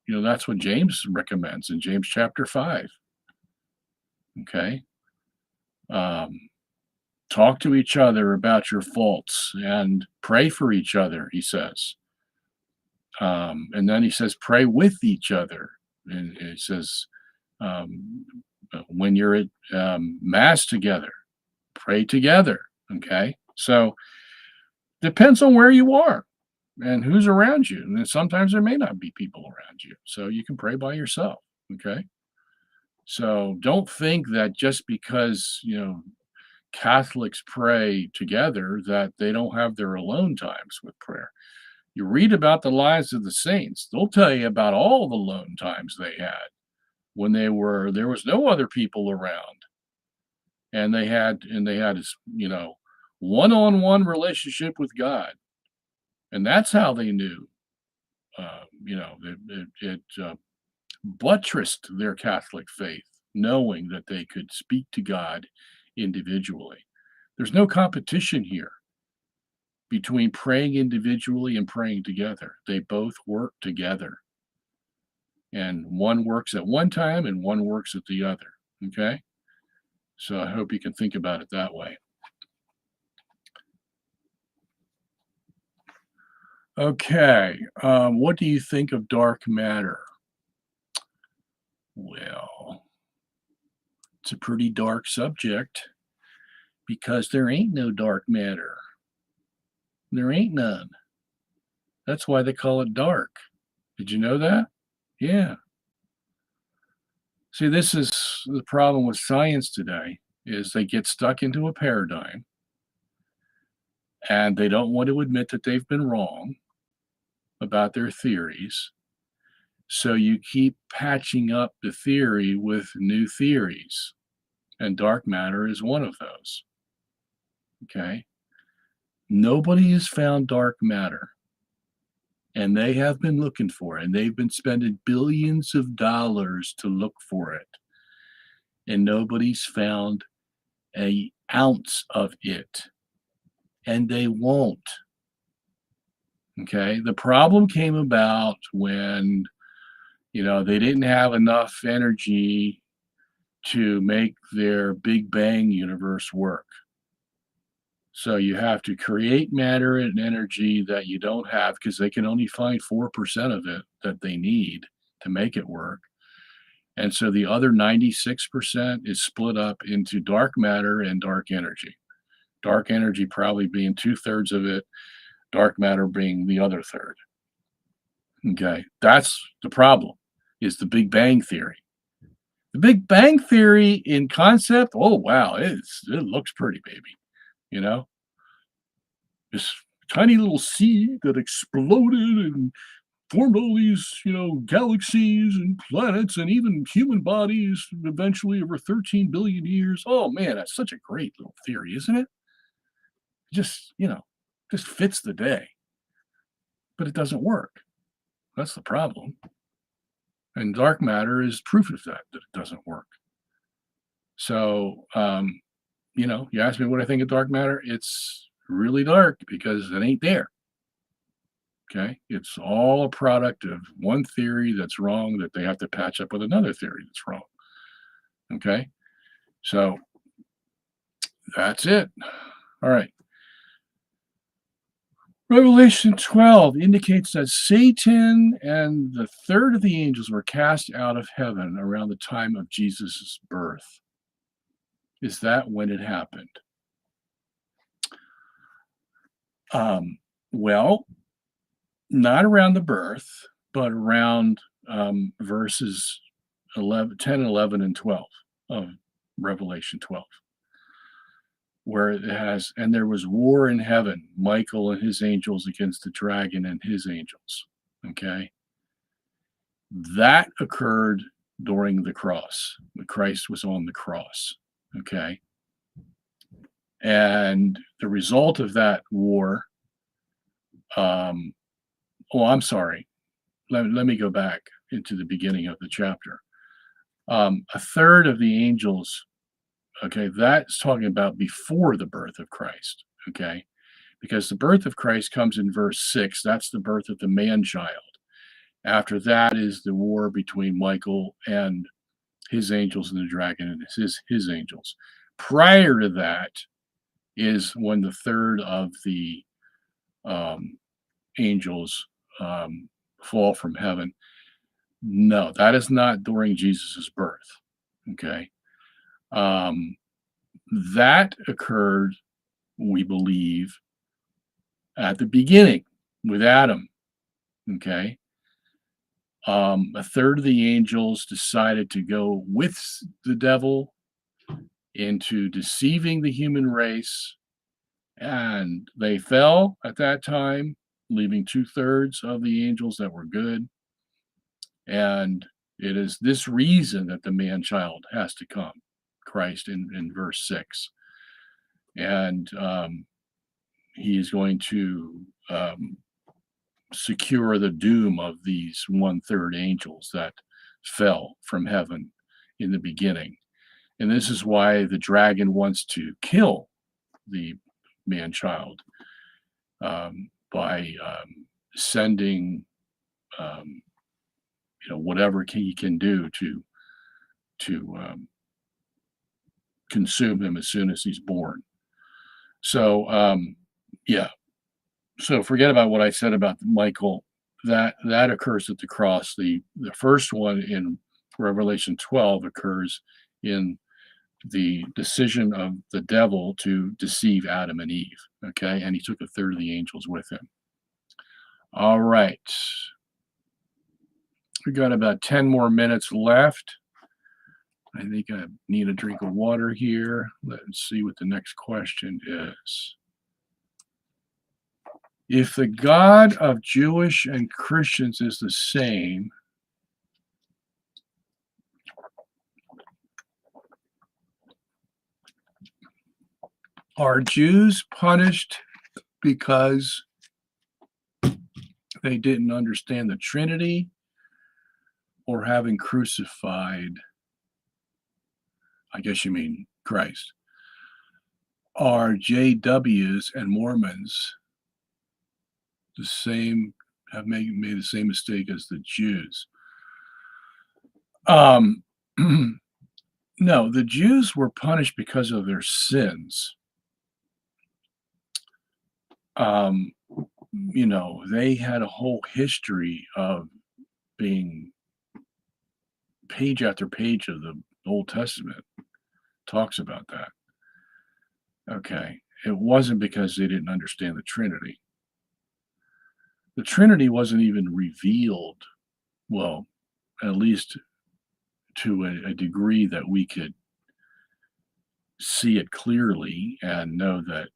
that's what James recommends in James chapter 5. Okay. Talk to each other about your faults and pray for each other, he says. And then he says, pray with each other. And it says, when you're at Mass together, pray together. Okay. So depends on where you are and who's around you. And then sometimes there may not be people around you. So you can pray by yourself. Okay. So don't think that just because, Catholics pray together that they don't have their alone times with prayer. You read about the lives of the saints, they'll tell you about all the alone times they had when there was no other people around. And they had this, one-on-one relationship with God. And that's how they knew, it buttressed their Catholic faith, knowing that they could speak to God individually. There's no competition here between praying individually and praying together. They both work together. And one works at one time and one works at the other. Okay? So I hope you can think about it that way. Okay. What do you think of dark matter? Well, it's a pretty dark subject because there ain't no dark matter. There ain't none. That's why they call it dark. Did you know that? Yeah. See, this is the problem with science today is they get stuck into a paradigm and they don't want to admit that they've been wrong about their theories. So you keep patching up the theory with new theories, and dark matter is one of those. Okay? Nobody has found dark matter, and they have been looking for it, and they've been spending billions of dollars to look for it, and nobody's found an ounce of it, and they won't. Okay? The problem came about when they didn't have enough energy to make their Big Bang universe work. So you have to create matter and energy that you don't have because they can only find 4% of it that they need to make it work. And so the other 96% is split up into dark matter and dark energy. Dark energy probably being two-thirds of it, dark matter being the other third. Okay, that's the problem, is the Big Bang Theory. The Big Bang Theory in concept, oh wow, it looks pretty, baby. You know, this tiny little seed that exploded and formed all these, galaxies and planets and even human bodies eventually over 13 billion years. Oh man, that's such a great little theory, isn't it? Just, just fits the day, but it doesn't work. That's the problem. And dark matter is proof of that it doesn't work. So, you ask me what I think of dark matter, it's really dark because it ain't there. Okay. It's all a product of one theory that's wrong that they have to patch up with another theory that's wrong. Okay. So that's it. All right. Revelation 12 indicates that Satan and the third of the angels were cast out of heaven around the time of Jesus' birth. Is that when it happened? Well, not around the birth, but around verses 10, 11, and 12 of Revelation 12, where it has, and there was war in heaven, Michael and his angels against the dragon and his angels. Okay. That occurred during the cross. Christ was on the cross. Okay. And the result of that war, I'm sorry. Let me go back into the beginning of the chapter. A third of the angels, okay, that's talking about before the birth of Christ, okay? Because the birth of Christ comes in verse 6. That's the birth of the man child. After that is the war between Michael and his angels and the dragon and his angels. Prior to that is when the third of the angels fall from heaven. No, that is not during Jesus's birth. Okay. That occurred, we believe, at the beginning with Adam. Okay. A third of the angels decided to go with the devil into deceiving the human race, and they fell at that time, leaving two-thirds of the angels that were good. And it is this reason that the man child has to come, Christ in verse 6. And he is going to secure the doom of these one-third angels that fell from heaven in the beginning. And this is why the dragon wants to kill the man child by sending whatever he can do to consume him as soon as he's born. So yeah. So forget about what I said about Michael. That occurs at the cross. The first one in Revelation 12 occurs in the decision of the devil to deceive Adam and Eve. Okay, and he took a third of the angels with him. All right. We got about 10 more minutes left. I think I need a drink of water here. Let's see what the next question is. If the God of Jewish and Christians is the same, are Jews punished because they didn't understand the Trinity, or having crucified, I guess you mean Christ? Are JWs and Mormons the same, have made the same mistake as the Jews? No, the Jews were punished because of their sins. um, they had a whole history of being page after page of the Old Testament talks about that. Okay. It wasn't because they didn't understand the Trinity. The Trinity wasn't even revealed, well, at least to a degree that we could see it clearly and know that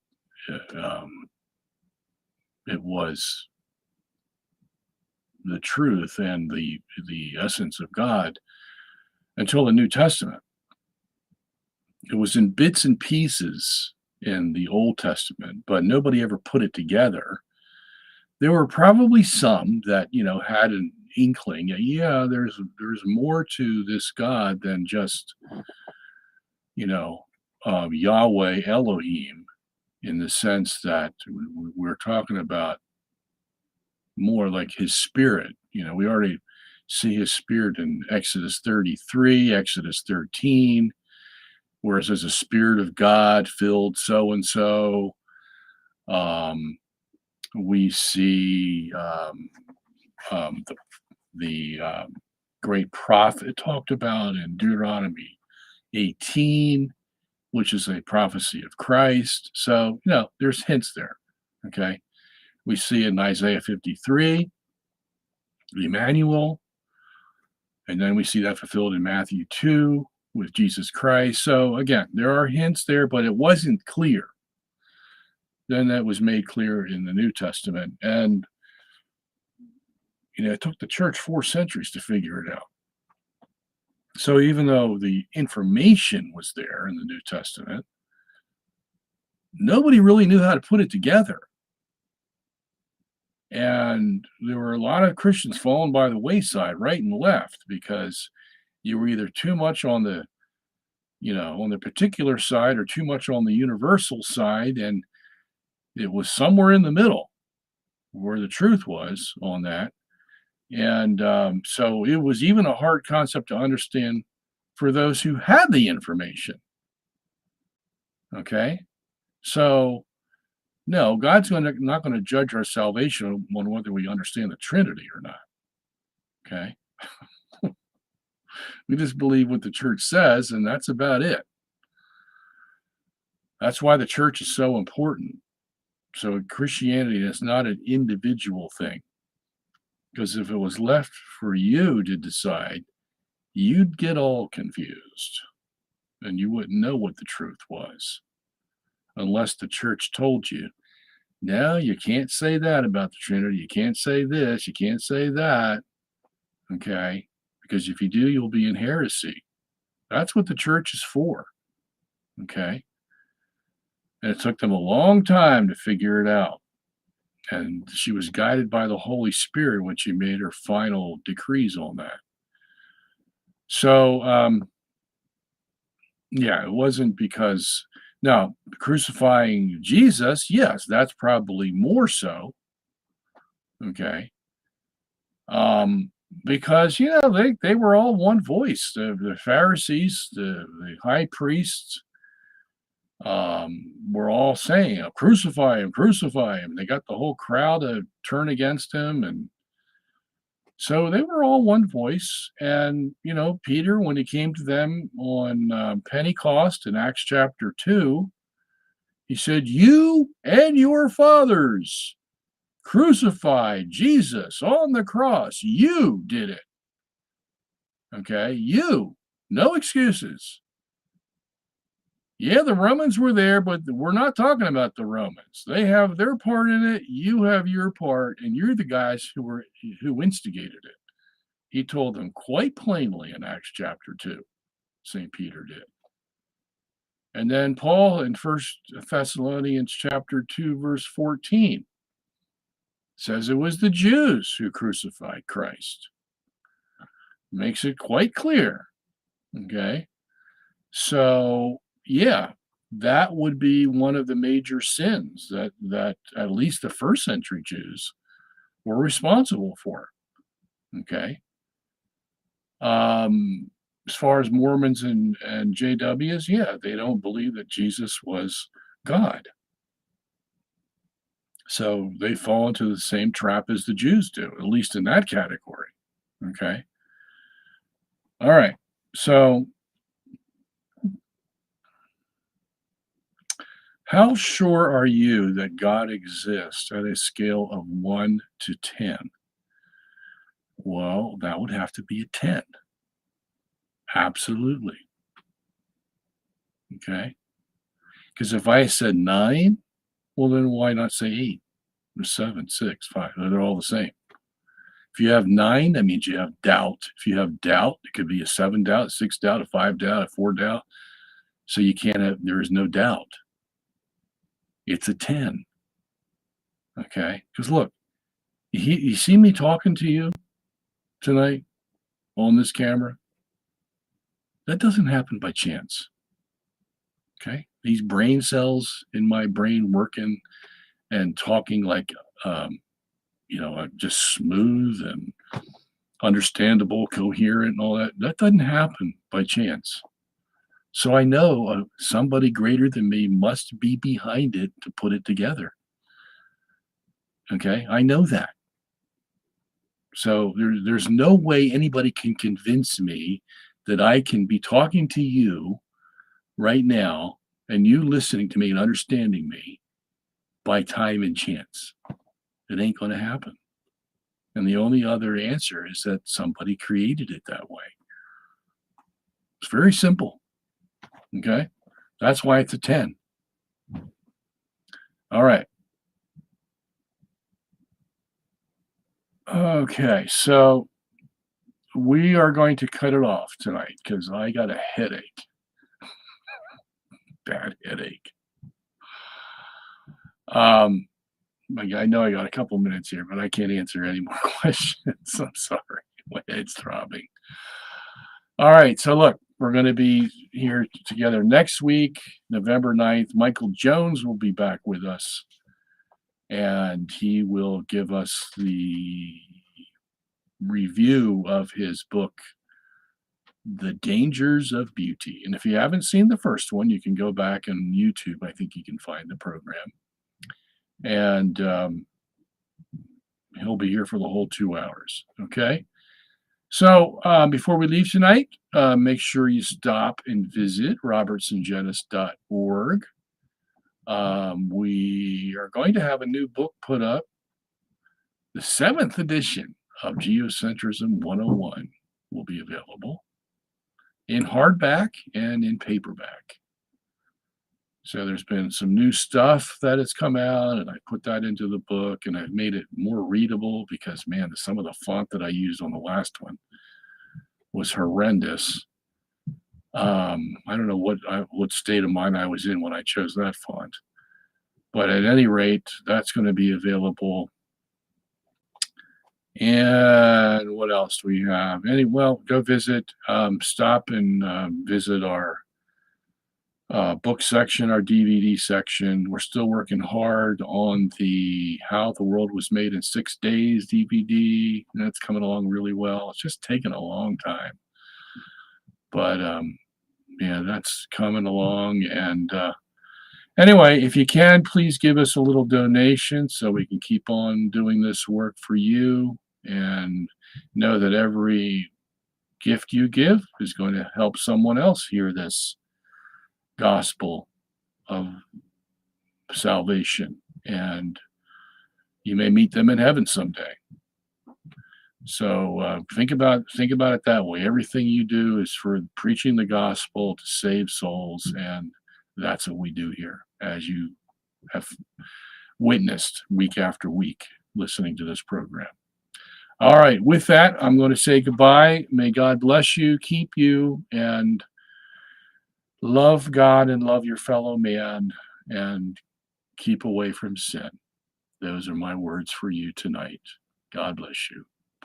it was the truth and the essence of God until the New Testament. It was in bits and pieces in the Old Testament, but nobody ever put it together. There were probably some that, had an inkling, yeah, there's more to this God than just, you know, Yahweh Elohim, in the sense that we're talking about more like his spirit. We already see his spirit in Exodus 33, Exodus 13, where it says a spirit of God filled so and so. We see the great prophet talked about in Deuteronomy 18, which is a prophecy of Christ. So, there's hints there. Okay. We see in Isaiah 53, Emmanuel, and then we see that fulfilled in Matthew 2 with Jesus Christ. So, again, there are hints there, but it wasn't clear. Then that was made clear in the New Testament. And, it took the church 4 centuries to figure it out. So even though the information was there in the New Testament, nobody really knew how to put it together. And there were a lot of Christians falling by the wayside, right and left, because you were either too much on the particular side or too much on the universal side. And it was somewhere in the middle where the truth was on that. And so it was even a hard concept to understand for those who had the information. Okay. So, no, God's not going to judge our salvation on whether we understand the Trinity or not. Okay. We just believe what the church says, and that's about it. That's why the church is so important. So, Christianity is not an individual thing. Because if it was left for you to decide, you'd get all confused and you wouldn't know what the truth was unless the church told you, no, you can't say that about the Trinity. You can't say this. You can't say that. Okay. Because if you do, you'll be in heresy. That's what the church is for. Okay. And it took them a long time to figure it out. And she was guided by the Holy Spirit when she made her final decrees on that. So, yeah, it wasn't because now crucifying Jesus, yes, that's probably more so. Okay. Because they were all one voice. The Pharisees, the high priests, were all saying, crucify him, crucify him. They got the whole crowd to turn against him. And so they were all one voice. And, Peter, when he came to them on Pentecost in Acts chapter 2, he said, you and your fathers crucified Jesus on the cross. You did it. Okay. You, no excuses. Yeah, the Romans were there, but we're not talking about the Romans. They have their part in it. You have your part, and you're the guys who instigated it. He told them quite plainly in Acts chapter 2, St. Peter did. And then Paul in 1 Thessalonians chapter 2, verse 14 says it was the Jews who crucified Christ. Makes it quite clear. Okay. So, yeah, that would be one of the major sins that at least the first century Jews were responsible for. Okay. As far as Mormons and JWs, yeah, they don't believe that Jesus was God. So they fall into the same trap as the Jews do, at least in that category. Okay. All right. So, how sure are you that God exists at a scale of 1 to 10? Well, that would have to be a 10. Absolutely. Okay. Because if I said 9, well, then why not say 8 or 7, 6, 5? They're all the same. If you have 9, that means you have doubt. If you have doubt, it could be a 7 doubt, 6 doubt, a 5 doubt, a 4 doubt. So you can't have, there is no doubt. It's a 10. Okay. Because look, you see me talking to you tonight on this camera? That doesn't happen by chance. Okay. These brain cells in my brain working and talking like, just smooth and understandable, coherent, and all that. That doesn't happen by chance. So I know somebody greater than me must be behind it to put it together. Okay. I know that. So there's no way anybody can convince me that I can be talking to you right now and you listening to me and understanding me by time and chance. It ain't going to happen. And the only other answer is that somebody created it that way. It's very simple. Okay. That's why it's a 10. All right. Okay. So we are going to cut it off tonight because I got a headache. Bad headache. I know I got a couple minutes here, but I can't answer any more questions. I'm sorry. My head's throbbing. All right. So look, we're going to be here together next week, November 9th. Michael Jones will be back with us, and he will give us the review of his book, The Dangers of Beauty. And if you haven't seen the first one, you can go back on YouTube. I think you can find the program. And he'll be here for the whole 2 hours. Okay. So before we leave tonight, make sure you stop and visit robertsongenis.org. We are going to have a new book put up, the 7th edition of Geocentrism 101 will be available in hardback and in paperback. So there's been some new stuff that has come out, and I put that into the book, and I've made it more readable because, man, some of the font that I used on the last one was horrendous. I don't know what state of mind I was in when I chose that font. But at any rate, that's going to be available. And what else do we have? Go visit, stop and visit our book section, our DVD section. We're still working hard on the How the World Was Made in 6 Days DVD. That's coming along really well. It's just taken a long time. But yeah, that's coming along. And anyway, if you can, please give us a little donation so we can keep on doing this work for you. And know that every gift you give is going to help someone else hear this gospel of salvation, and you may meet them in heaven someday. So think about it that way. Everything you do is for preaching the gospel to save souls, and that's what we do here, as you have witnessed week after week listening to this program. All right, with that, I'm going to say goodbye. May God bless you, keep you, and love God and love your fellow man, and keep away from sin. Those are my words for you tonight. God bless you.